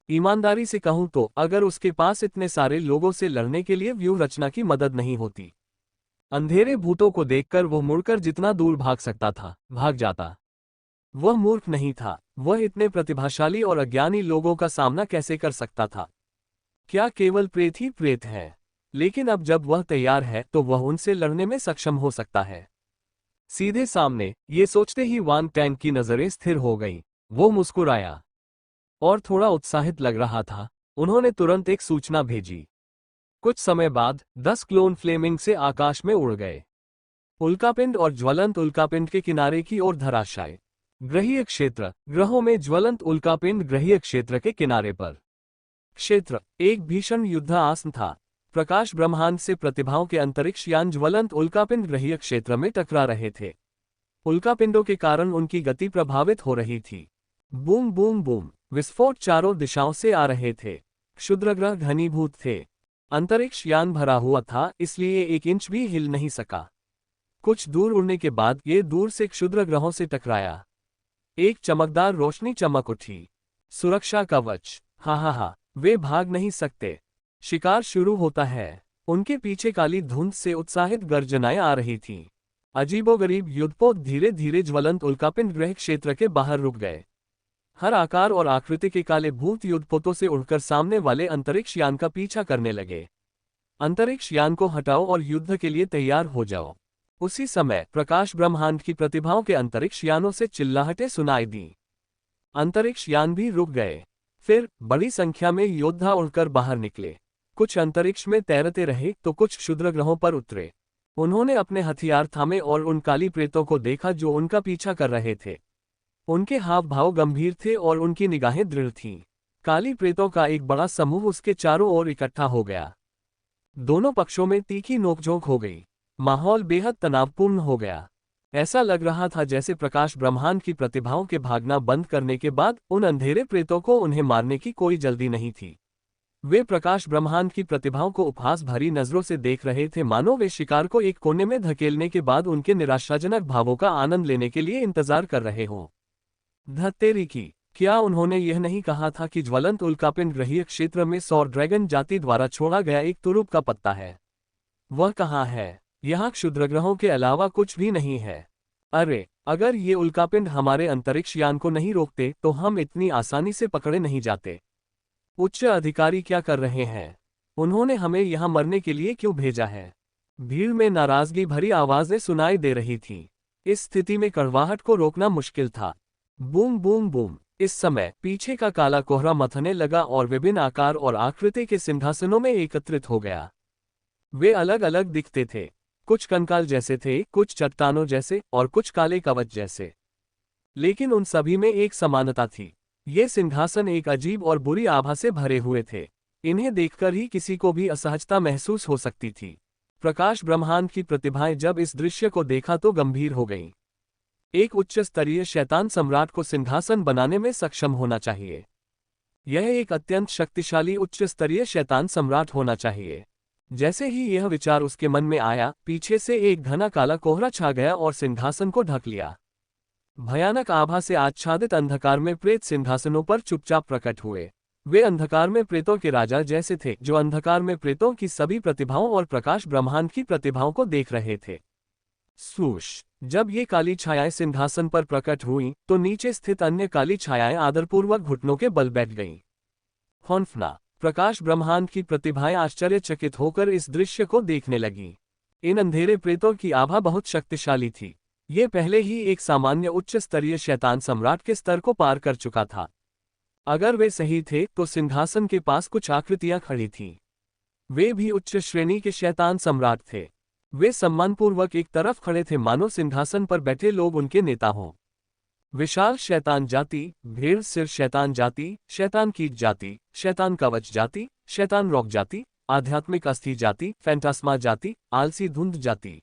ईमानदारी से कहूं तो अगर उसके पास इतने सारे लोगों से लड़ने के लिए व्यूह रचना की मदद नहीं होती, अंधेरे भूतों को देखकर वह मुड़कर जितना दूर भाग सकता था, भाग जाता। वह मूर्ख नहीं था। वह इतने प्रतिभाशाली और अज्ञानी लोगों का सामना कैसे कर सकता था? क्या केवल प्रेत ही प्रेत है? लेकिन अब जब वह तैयार है तो वह उनसे लड़ने में सक्षम हो सकता है। सीधे सामने, ये सोचते ही वांग टैंग की नजरें स्थिर हो गईं। वो मुस्कुराया और थोड़ा उत्साहित लग रहा था। उन्होंने तुरंत एक सूचना भेजी। कुछ समय बाद 10 क्लोन फ्लेमिंग से आकाश में उड़ गए। उल्कापिंड और ज्वलंत उल्कापिंड के किनारे की ओर धराशायी। ग्रहीय क्षेत्र, ग्रहों में ज्वलंत उल्कापिंड ग्रहीय क्षेत्र के किनारे पर। क्षेत्र, एक भीषण युद्धासन था। प्रकाश ब्रह्मांड से प्रतिभाओं के अंतरिक्ष यान ज्वलंत उल्कापिंड ग्रहीय क्षेत्र में टकरा रहे थे। उल्कापिंडों के कारण उनकी गति प्रभावित हो रही थी। बूम बूम बूम विस्फोट चारों दिशाओं से आ रहे थे। क्षुद्रग्रह घनीभूत थे। अंतरिक्ष यान भरा हुआ था, इसलिए 1 इंच भी हिल नहीं सका। कुछ दूर उड़ने के बाद ये दूर से क्षुद्रग्रहों से टकराया। एक चमकदार रोशनी चमक उठी। सुरक्षा कवच। हा, वे भाग नहीं सकते। शिकार शुरू होता है। उनके पीछे काली धुंध से उत्साहित गर्जनाएं आ रही थीं। अजीबोगरीब युद्धपोत धीरे धीरे ज्वलंत उल्कापिंड ग्रह क्षेत्र के बाहर रुक गए। हर आकार और आकृति के काले भूत युद्धपोतों से उड़कर सामने वाले अंतरिक्ष यान का पीछा करने लगे। अंतरिक्ष यान को हटाओ और युद्ध के लिए तैयार हो जाओ। उसी समय प्रकाश ब्रह्मांड की प्रतिभाओं के अंतरिक्ष यानों से चिल्लाहटें सुनाई दी। अंतरिक्ष यान भी रुक गए। फिर बड़ी संख्या में योद्धा उड़कर बाहर निकले। कुछ अंतरिक्ष में तैरते रहे तो कुछ क्षुद्रग्रहों पर उतरे। उन्होंने अपने हथियार थामे और उन काली प्रेतों को देखा जो उनका पीछा कर रहे थे। उनके हाव भाव गंभीर थे और उनकी निगाहें दृढ़ थीं। काली प्रेतों का एक बड़ा समूह उसके चारों ओर इकट्ठा हो गया। दोनों पक्षों में तीखी नोकझोंक हो गई। माहौल बेहद तनावपूर्ण हो गया। ऐसा लग रहा था जैसे प्रकाश ब्रह्मांड की प्रतिभाओं के भागना बंद करने के बाद उन अंधेरे प्रेतों को उन्हें मारने की कोई जल्दी नहीं थी। वे प्रकाश ब्रह्मांड की प्रतिभाओं को उपहास भरी नजरों से देख रहे थे, मानो वे शिकार को एक कोने में धकेलने के बाद उनके निराशाजनक भावों का आनंद लेने के लिए इंतजार कर रहे हों। धत्तेरी की, क्या उन्होंने यह नहीं कहा था कि ज्वलंत उल्कापिंड ग्रहीय क्षेत्र में सौर ड्रैगन जाति द्वारा छोड़ा गया एक तुरुप का पत्ता है? वह कहाँ है? यहाँ क्षुद्रग्रहों के अलावा कुछ भी नहीं है। अरे, अगर ये उल्कापिंड हमारे अंतरिक्ष यान को नहीं रोकते तो हम इतनी आसानी से पकड़े नहीं जाते। उच्च अधिकारी क्या कर रहे हैं? उन्होंने हमें यहाँ मरने के लिए क्यों भेजा है? भीड़ में नाराजगी भरी आवाजें सुनाई दे रही थीं। इस स्थिति में कड़वाहट को रोकना मुश्किल था। Boom boom boom. इस समय पीछे का काला कोहरा मथने लगा और विभिन्न आकार और आकृति के सिंहासनों में एकत्रित हो गया। वे अलग अलग दिखते थे। कुछ कंकाल जैसे थे, कुछ चट्टानों जैसे और कुछ काले कवच जैसे। लेकिन उन सभी में एक समानता थी। ये सिंहासन एक अजीब और बुरी आभा से भरे हुए थे। इन्हें देखकर ही किसी को भी असहजता महसूस हो सकती थी। प्रकाश ब्रह्मांड की प्रतिभाएं जब इस दृश्य को देखा तो गंभीर हो गईं। एक उच्च स्तरीय शैतान सम्राट को सिंहासन बनाने में सक्षम होना चाहिए। यह एक अत्यंत शक्तिशाली उच्च स्तरीय शैतान सम्राट होना चाहिए। जैसे ही यह विचार उसके मन में आया, पीछे से एक घना काला कोहरा छा गया और सिंहासन को ढक लिया। भयानक आभा से आच्छादित अंधकार में प्रेत सिंहासनों पर चुपचाप प्रकट हुए। वे अंधकार में प्रेतों के राजा जैसे थे, जो अंधकार में प्रेतों की सभी प्रतिभाओं और प्रकाश ब्रह्मांड की प्रतिभाओं को देख रहे थे। स्वूश। जब ये काली छायाएं सिंहासन पर प्रकट हुईं, तो नीचे स्थित अन्य काली छायाएं आदरपूर्वक घुटनों के बल बैठ गईं। हौंफना। प्रकाश ब्रह्मांड की प्रतिभाएं आश्चर्यचकित होकर इस दृश्य को देखने लगीं। इन अंधेरे प्रेतों की आभा बहुत शक्तिशाली थी। ये पहले ही एक सामान्य उच्च स्तरीय शैतान सम्राट के स्तर को पार कर चुका था। अगर वे सही थे तो सिंहासन के पास कुछ आकृतियां खड़ी थीं। वे भी उच्च श्रेणी के शैतान सम्राट थे। वे सम्मानपूर्वक एक तरफ खड़े थे, मानो सिंहासन पर बैठे लोग उनके नेता हों। विशाल शैतान जाति, भेड़ सिर शैतान जाति, शैतान कीट जाति, शैतान कवच जाति, शैतान रॉक जाति, आध्यात्मिक अस्थि जाति, फैंटास्मा जाति, आलसी धुंध जाति।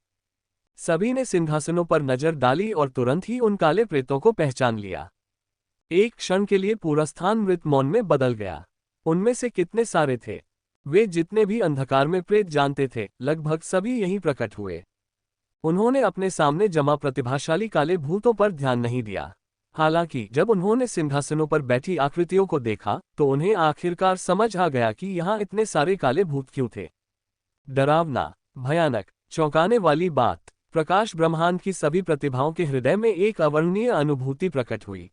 सभी ने सिंहासनों पर नजर डाली और तुरंत ही उन काले प्रेतों को पहचान लिया। एक क्षण के लिए पूरा स्थान मृत मौन में बदल गया। उनमें से कितने सारे थे? वे जितने भी अंधकार में प्रेत जानते थे, लगभग सभी यहीं प्रकट हुए। उन्होंने अपने सामने जमा प्रतिभाशाली काले भूतों पर ध्यान नहीं दिया। हालांकि जब उन्होंने सिंहासनों पर बैठी आकृतियों को देखा, तो उन्हें आखिरकार समझ आ गया कि यहाँ इतने सारे काले भूत क्यों थे। डरावना, भयानक, चौंकाने वाली बात। प्रकाश ब्रह्मांड की सभी प्रतिभाओं के हृदय में एक अवर्णनीय अनुभूति प्रकट हुई।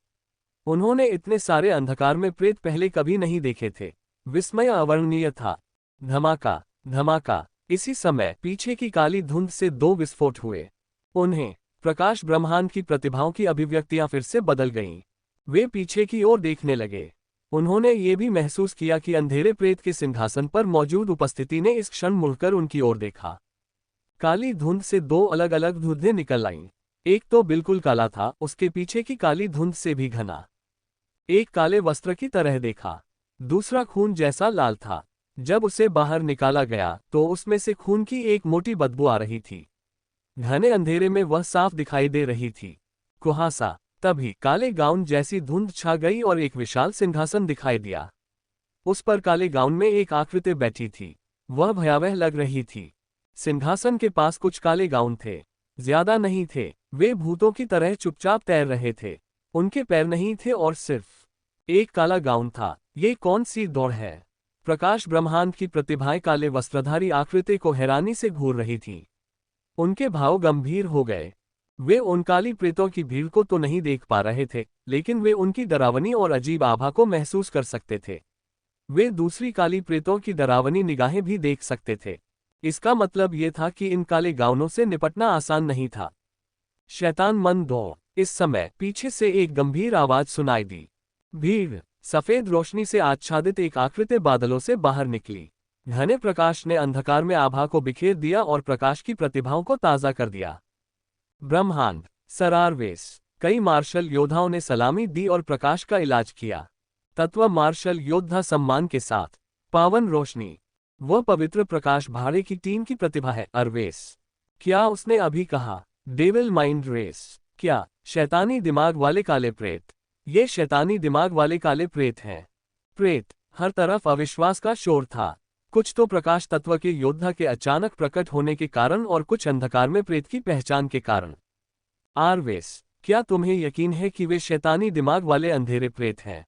उन्होंने इतने सारे अंधकार में प्रेत पहले कभी नहीं देखे थे। विस्मय अवर्णनीय था। धमाका, धमाका। इसी समय पीछे की काली धुंध से दो विस्फोट हुए। उन्हें प्रकाश ब्रह्मांड की प्रतिभाओं की अभिव्यक्तियां फिर से बदल गईं। वे पीछे की ओर देखने लगे। उन्होंने ये भी महसूस किया कि अंधेरे प्रेत के सिंहासन पर मौजूद उपस्थिति ने इस क्षण मुड़कर उनकी ओर देखा। काली धुंध से दो अलग अलग धुंधें निकल आईं। एक तो बिल्कुल काला था, उसके पीछे की काली धुंध से भी घना। एक काले वस्त्र की तरह देखा, दूसरा खून जैसा लाल था। जब उसे बाहर निकाला गया तो उसमें से खून की एक मोटी बदबू आ रही थी। घने अंधेरे में वह साफ दिखाई दे रही थी। कुहासा। तभी काले गाउन जैसी धुंध छा गई और एक विशाल सिंहासन दिखाई दिया। उस पर काले गाउन में एक आकृति बैठी थी। वह भयावह लग रही थी। सिंहासन के पास कुछ काले गाउन थे। ज्यादा नहीं थे। वे भूतों की तरह चुपचाप तैर रहे थे। उनके पैर नहीं थे और सिर्फ एक काला गाउन था। ये कौन सी दौड़ है? प्रकाश ब्रह्मांड की प्रतिभाएं काले वस्त्रधारी आकृति को हैरानी से घूर रही थीं। उनके भाव गंभीर हो गए। वे उन काली प्रेतों की भीड़ को तो नहीं देख पा रहे थे, लेकिन वे उनकी डरावनी और अजीब आभा को महसूस कर सकते थे। वे दूसरी काली प्रेतों की डरावनी निगाहें भी देख सकते थे। इसका मतलब ये था कि इन काले गाउनों से निपटना आसान नहीं था। शैतान मन दो। इस समय पीछे से एक गंभीर आवाज सुनाई दी। भीड़। सफेद रोशनी से आच्छादित एक आकृति बादलों से बाहर निकली। घने प्रकाश ने अंधकार में आभा को बिखेर दिया और प्रकाश की प्रतिभाओं को ताज़ा कर दिया। ब्रह्मांड। सरारवेश। कई मार्शल योद्धाओं ने सलामी दी और प्रकाश का इलाज किया। तत्व मार्शल योद्धा सम्मान के साथ। पावन रोशनी। वह पवित्र प्रकाश भाड़े की टीम की प्रतिभा है। अरवेश। क्या उसने अभी कहा? Devil mind race. क्या शैतानी दिमाग वाले काले प्रेत? ये शैतानी दिमाग वाले काले प्रेत हैं। प्रेत। हर तरफ अविश्वास का शोर था। कुछ तो प्रकाश तत्व के योद्धा के अचानक प्रकट होने के कारण और कुछ अंधकार में प्रेत की पहचान के कारण। आरवेस। क्या तुम्हें यकीन है कि वे शैतानी दिमाग वाले अंधेरे प्रेत हैं?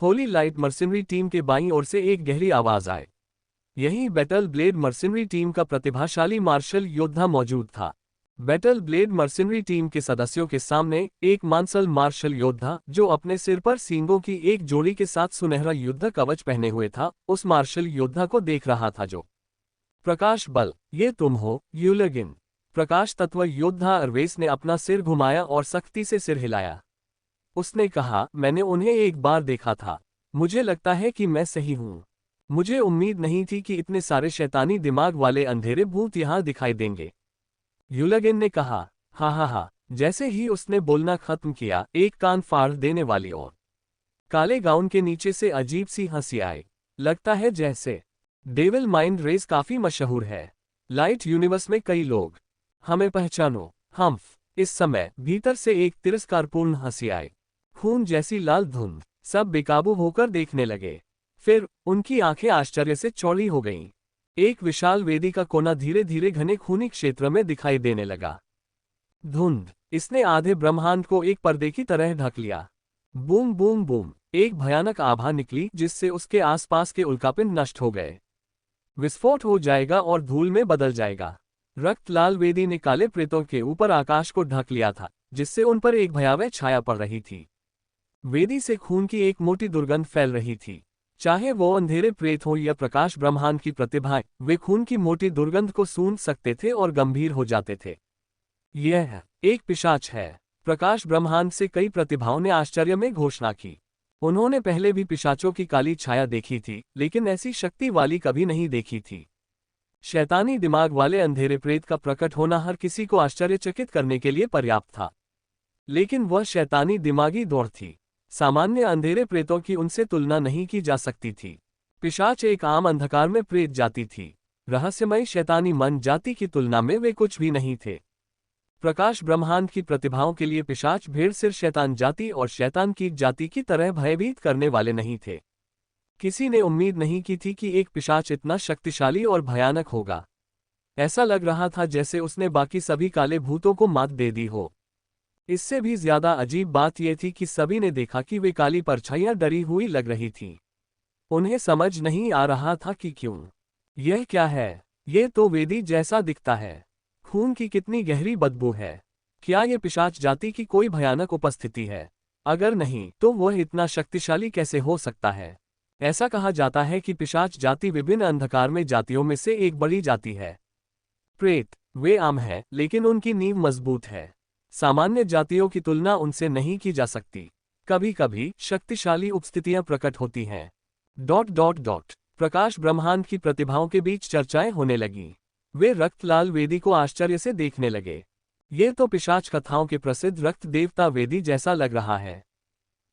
होली लाइट मर्सिनरी टीम के बाईं ओर से एक गहरी आवाज आई। यही बैटल ब्लेड मर्सिनरी टीम का प्रतिभाशाली मार्शल योद्धा मौजूद था। बैटल ब्लेड मर्सिनरी टीम के सदस्यों के सामने एक मार्शल मार्शल योद्धा, जो अपने सिर पर सींगों की एक जोड़ी के साथ सुनहरा युद्ध कवच पहने हुए था, उस मार्शल योद्धा को देख रहा था जो प्रकाश बल। ये तुम हो, यूलगिन। प्रकाश तत्व योद्धा अरवेस ने अपना सिर घुमाया और सख्ती से सिर हिलाया। उसने कहा, मैंने उन्हें एक बार देखा था। मुझे लगता है कि मैं सही हूँ। मुझे उम्मीद नहीं थी कि इतने सारे शैतानी दिमाग वाले अंधेरे भूत यहाँ दिखाई देंगे। यूलगिन ने कहा, हा हा हा। जैसे ही उसने बोलना खत्म किया, एक कान फाड़ देने वाली और काले गाउन के नीचे से अजीब सी हंसी आई। लगता है जैसे डेविल माइंड रेस काफी मशहूर है। लाइट यूनिवर्स में कई लोग हमें पहचानो। हम्फ। इस समय भीतर से एक तिरस्कारपूर्ण हंसी आई। खून जैसी लाल धुंध। सब बेकाबू होकर देखने लगे। फिर उनकी आंखें आश्चर्य से चौड़ी हो गईं। एक विशाल वेदी का कोना धीरे धीरे घने खूनी क्षेत्र में दिखाई देने लगा। धुंध। इसने आधे ब्रह्मांड को एक पर्दे की तरह ढक लिया। Boom boom boom. एक भयानक आभा निकली जिससे उसके आसपास के उल्कापिंड नष्ट हो गए। विस्फोट हो जाएगा और धूल में बदल जाएगा। रक्तलाल वेदी ने काले प्रेतों के ऊपर आकाश को ढक लिया था, जिससे उन पर एक भयावह छाया पड़ रही थी। वेदी से खून की एक मोटी दुर्गंध फैल रही थी। चाहे वो अंधेरे प्रेत हो या प्रकाश ब्रह्मांड की प्रतिभाएं, वे खून की मोटी दुर्गंध को सूंघ सकते थे और गंभीर हो जाते थे। यह एक पिशाच है। प्रकाश ब्रह्मांड से कई प्रतिभाओं ने आश्चर्य में घोषणा की। उन्होंने पहले भी पिशाचों की काली छाया देखी थी, लेकिन ऐसी शक्ति वाली कभी नहीं देखी थी। शैतानी दिमाग वाले अंधेरे प्रेत का प्रकट होना हर किसी को आश्चर्यचकित करने के लिए पर्याप्त था। लेकिन वह शैतानी दिमागी दौड़ थी। सामान्य अंधेरे प्रेतों की उनसे तुलना नहीं की जा सकती थी। पिशाच एक आम अंधकार में प्रेत जाति थी। रहस्यमयी शैतानी मन जाति की तुलना में वे कुछ भी नहीं थे। प्रकाश ब्रह्मांड की प्रतिभाओं के लिए पिशाच भेड़ सिर शैतान जाति और शैतान की जाति की तरह भयभीत करने वाले नहीं थे। किसी ने उम्मीद नहीं की थी कि एक पिशाच इतना शक्तिशाली और भयानक होगा। ऐसा लग रहा था जैसे उसने बाकी सभी काले भूतों को मात दे दी हो। इससे भी ज्यादा अजीब बात यह थी कि सभी ने देखा कि वे काली परछाइयां डरी हुई लग रही थीं। उन्हें समझ नहीं आ रहा था कि क्यों। यह क्या है? यह तो वेदी जैसा दिखता है। खून की कितनी गहरी बदबू है। क्या यह पिशाच जाति की कोई भयानक उपस्थिति है? अगर नहीं, तो वह इतना शक्तिशाली कैसे हो सकता है? ऐसा कहा जाता है कि पिशाच जाति विभिन्न अंधकार में जातियों में से एक बड़ी जाति है। प्रेत वे आम हैं, लेकिन उनकी नींव मजबूत है। सामान्य जातियों की तुलना उनसे नहीं की जा सकती। कभी कभी शक्तिशाली उपस्थितियां प्रकट होती हैं। प्रकाश ब्रह्मांड की प्रतिभाओं के बीच चर्चाएं होने लगीं। वे रक्तलाल वेदी को आश्चर्य से देखने लगे। ये तो पिशाच कथाओं के प्रसिद्ध रक्त देवता वेदी जैसा लग रहा है।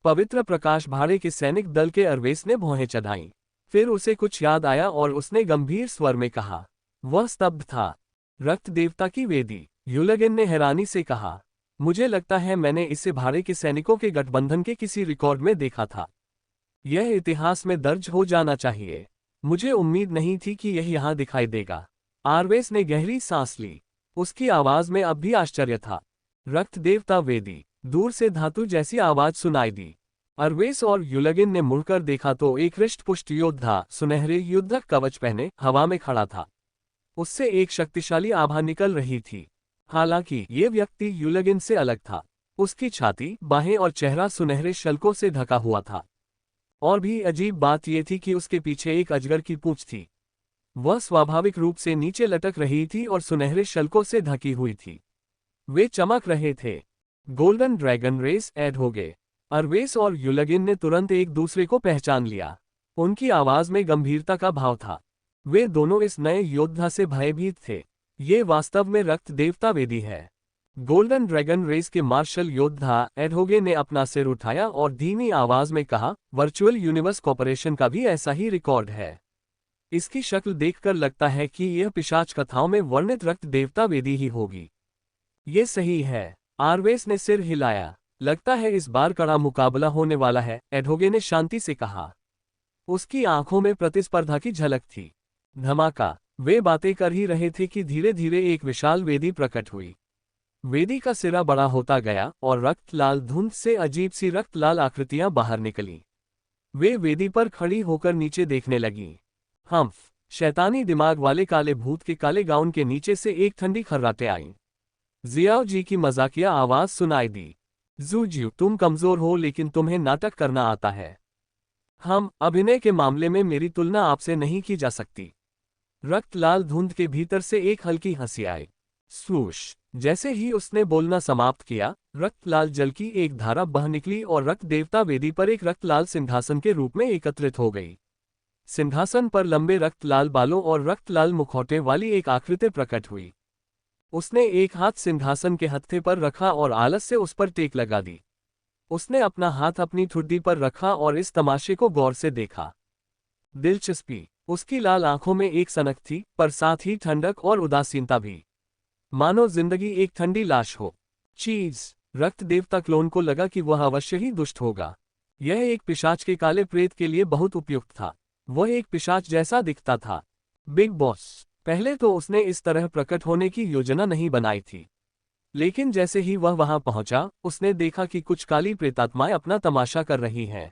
पवित्र प्रकाश भाड़े के सैनिक दल के अरवेस ने भौहें चढ़ाईं। फिर उसे कुछ याद आया और उसने गंभीर स्वर में कहा। वह स्तब्ध था। रक्त देवता की वेदी, यूलगेन ने हैरानी से कहा। मुझे लगता है मैंने इसे भाड़े के सैनिकों के गठबंधन के किसी रिकॉर्ड में देखा था। यह इतिहास में दर्ज हो जाना चाहिए। मुझे उम्मीद नहीं थी कि यह यहाँ दिखाई देगा। आरवेस ने गहरी सांस ली। उसकी आवाज में अब भी आश्चर्य था। रक्त देवता वेदी, दूर से धातु जैसी आवाज सुनाई दी। अरवेस और यूलगिन ने मुड़कर देखा तो एक हृष्टपुष्ट योद्धा सुनहरे युद्धक कवच पहने हवा में खड़ा था। उससे एक शक्तिशाली आभा निकल रही थी। हालांकि ये व्यक्ति यूलगिन से अलग था। उसकी छाती, बाहें और चेहरा सुनहरे शल्कों से ढका हुआ था। और भी अजीब बात यह थी कि उसके पीछे एक अजगर की पूंछ थी। वह स्वाभाविक रूप से नीचे लटक रही थी और सुनहरे शल्कों से ढकी हुई थी। वे चमक रहे थे। गोल्डन ड्रैगन रेस ऐड हो गए। अरवेस और यूलगिन ने तुरंत एक दूसरे को पहचान लिया। उनकी आवाज में गंभीरता का भाव था। वे दोनों इस नए योद्धा से भयभीत थे। ये वास्तव में रक्त देवता वेदी है। गोल्डन ड्रैगन रेस के मार्शल योद्धा एडहोगे ने अपना सिर उठाया और धीमी आवाज में कहा, वर्चुअल यूनिवर्स कॉर्पोरेशन का भी ऐसा ही रिकॉर्ड है। इसकी शक्ल देखकर लगता है कि यह पिशाच कथाओं में वर्णित रक्त देवता वेदी ही होगी। ये सही है। आरवेस ने सिर हिलाया। लगता है इस बार कड़ा मुकाबला होने वाला है, एडहोगे ने शांति से कहा। उसकी आंखों में प्रतिस्पर्धा की झलक थी। धमाका। वे बातें कर ही रहे थे कि धीरे धीरे एक विशाल वेदी प्रकट हुई। वेदी का सिरा बड़ा होता गया और रक्त लाल धुंध से अजीब सी रक्त लाल आकृतियां बाहर निकलीं। वे वेदी पर खड़ी होकर नीचे देखने लगीं। हम्फ, शैतानी दिमाग वाले काले भूत के काले गाउन के नीचे से एक ठंडी खर्राटे आईं। जियाओ जी की मजाकिया आवाज सुनाई दी। जूजियो, तुम कमजोर हो लेकिन तुम्हें नाटक करना आता है। हम अभिनय के मामले में मेरी तुलना आपसे नहीं की जा सकती। रक्त लाल धुंध के भीतर से एक हल्की हंसी आई। स्वूश। जैसे ही उसने बोलना समाप्त किया, रक्त लाल जल की एक धारा बह निकली और रक्त देवता वेदी पर एक रक्त लाल सिंहासन के रूप में एकत्रित हो गई। सिंहासन पर लंबे रक्त लाल बालों और रक्त लाल मुखौटे वाली एक आकृति प्रकट हुई। उसने एक हाथ सिंहासन के हत्थे पर रखा और आलस से उस पर टेक लगा दी। उसने अपना हाथ अपनी ठुड्डी पर रखा और इस तमाशे को गौर से देखा। दिलचस्पी। उसकी लाल आंखों में एक सनक थी, पर साथ ही ठंडक और उदासीनता भी, मानो जिंदगी एक ठंडी लाश हो। चीज। रक्त देवता क्लोन को लगा कि वह अवश्य ही दुष्ट होगा। यह एक पिशाच के काले प्रेत के लिए बहुत उपयुक्त था। वह एक पिशाच जैसा दिखता था। Big boss. पहले तो उसने इस तरह प्रकट होने की योजना नहीं बनाई थी, लेकिन जैसे ही वह वहां पहुंचा, उसने देखा कि कुछ काली प्रेतात्माएं अपना तमाशा कर रही हैं।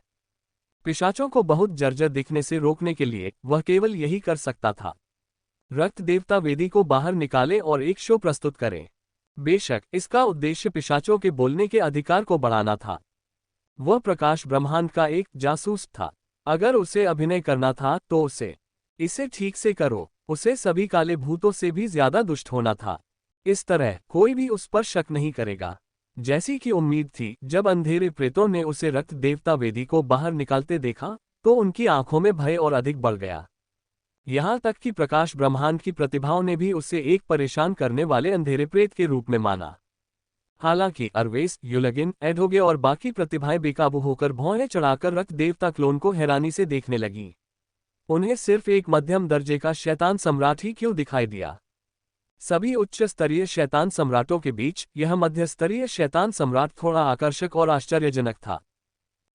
पिशाचों को बहुत जर्जर दिखने से रोकने के लिए वह केवल यही कर सकता था। रक्त देवता वेदी को बाहर निकालें और एक शो प्रस्तुत करें। बेशक इसका उद्देश्य पिशाचों के बोलने के अधिकार को बढ़ाना था। वह प्रकाश ब्रह्मांड का एक जासूस था। अगर उसे अभिनय करना था तो इसे ठीक से करो। उसे सभी काले भूतों से भी ज्यादा दुष्ट होना था। इस तरह कोई भी उस पर शक नहीं करेगा। जैसी कि उम्मीद थी, जब अंधेरे प्रेतों ने उसे रक्त देवता वेदी को बाहर निकालते देखा तो उनकी आंखों में भय और अधिक बढ़ गया। यहां तक कि प्रकाश ब्रह्मांड की प्रतिभाओं ने भी उसे एक परेशान करने वाले अंधेरे प्रेत के रूप में माना। हालांकि अरवेस, युलगिन, एडोगे और बाकी प्रतिभाएं बेकाबू होकर भौहें चढ़ाकर रक्त देवता क्लोन को हैरानी से देखने लगीं। उन्हें सिर्फ एक मध्यम दर्जे का शैतान सम्राट ही क्यों दिखाई दिया? सभी उच्च स्तरीय शैतान सम्राटों के बीच यह मध्य स्तरीय शैतान सम्राट थोड़ा आकर्षक और आश्चर्यजनक था।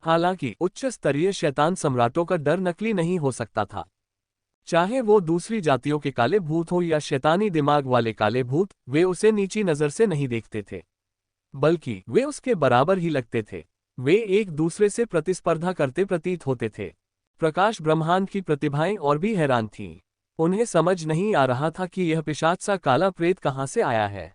हालांकि उच्च स्तरीय शैतान सम्राटों का डर नकली नहीं हो सकता था। चाहे वो दूसरी जातियों के काले भूत हो या शैतानी दिमाग वाले काले भूत, वे उसे नीची नजर से नहीं देखते थे, बल्कि वे उसके बराबर ही लगते थे। वे एक दूसरे से प्रतिस्पर्धा करते प्रतीत होते थे। प्रकाश ब्रह्मांड की प्रतिभाएं और भी हैरान थीं। उन्हें समझ नहीं आ रहा था कि यह पिशाच सा काला प्रेत कहां से आया है।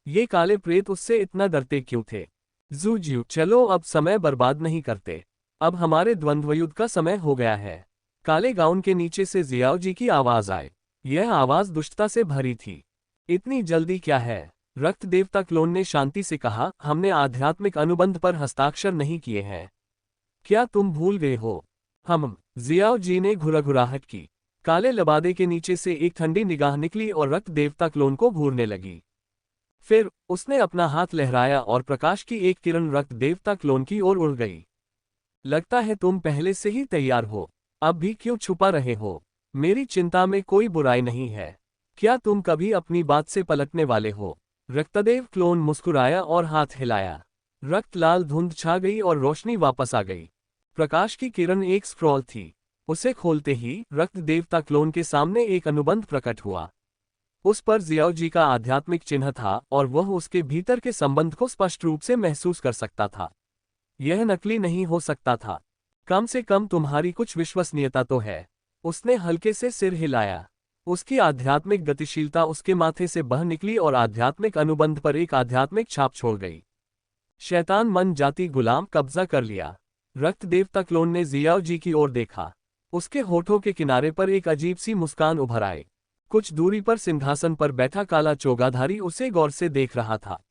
ये काले प्रेत उससे इतना डरते क्यों थे? जूजू, चलो अब समय बर्बाद नहीं करते। अब हमारे द्वंद्वयुद्ध का समय हो गया है। काले गाउन के नीचे से जियाओ जी की आवाज आए। यह आवाज दुष्टता से भरी थी। इतनी जल्दी क्या है? रक्त देवता क्लोन ने शांति से कहा, हमने आध्यात्मिक अनुबंध पर हस्ताक्षर नहीं किए हैं। क्या तुम भूल गए हो? जियाओ जी ने घुराघुराहट की। काले लबादे के नीचे से एक ठंडी निगाह निकली और रक्त देवता क्लोन को घूरने लगी। फिर उसने अपना हाथ लहराया और प्रकाश की एक किरण रक्त देवता क्लोन की ओर उड़ गई। लगता है तुम पहले से ही तैयार हो। अब भी क्यों छुपा रहे हो? मेरी चिंता में कोई बुराई नहीं है। क्या तुम कभी अपनी बात से पलटने वाले हो? रक्तदेव क्लोन मुस्कुराया और हाथ हिलाया। रक्त लाल धुंध छा गई और रोशनी वापस आ गई। प्रकाश की किरण एक स्क्रॉल थी। उसे खोलते ही रक्त देवता क्लोन के सामने एक अनुबंध प्रकट हुआ। उस पर जियाओ जी का आध्यात्मिक चिन्ह था और वह उसके भीतर के संबंध को स्पष्ट रूप से महसूस कर सकता था। यह नकली नहीं हो सकता था। कम से कम तुम्हारी कुछ विश्वसनीयता तो है। उसने हल्के से सिर हिलाया। उसकी आध्यात्मिक गतिशीलता उसके माथे से बह निकली और आध्यात्मिक अनुबंध पर एक आध्यात्मिक छाप छोड़ गई। शैतान मन जाति गुलाम कब्जा कर लिया। रक्त देवता क्लोन ने जियाओ जी की ओर देखा। उसके होठों के किनारे पर एक अजीब सी मुस्कान उभर आई। कुछ दूरी पर सिंहासन पर बैठा काला चोगाधारी उसे गौर से देख रहा था।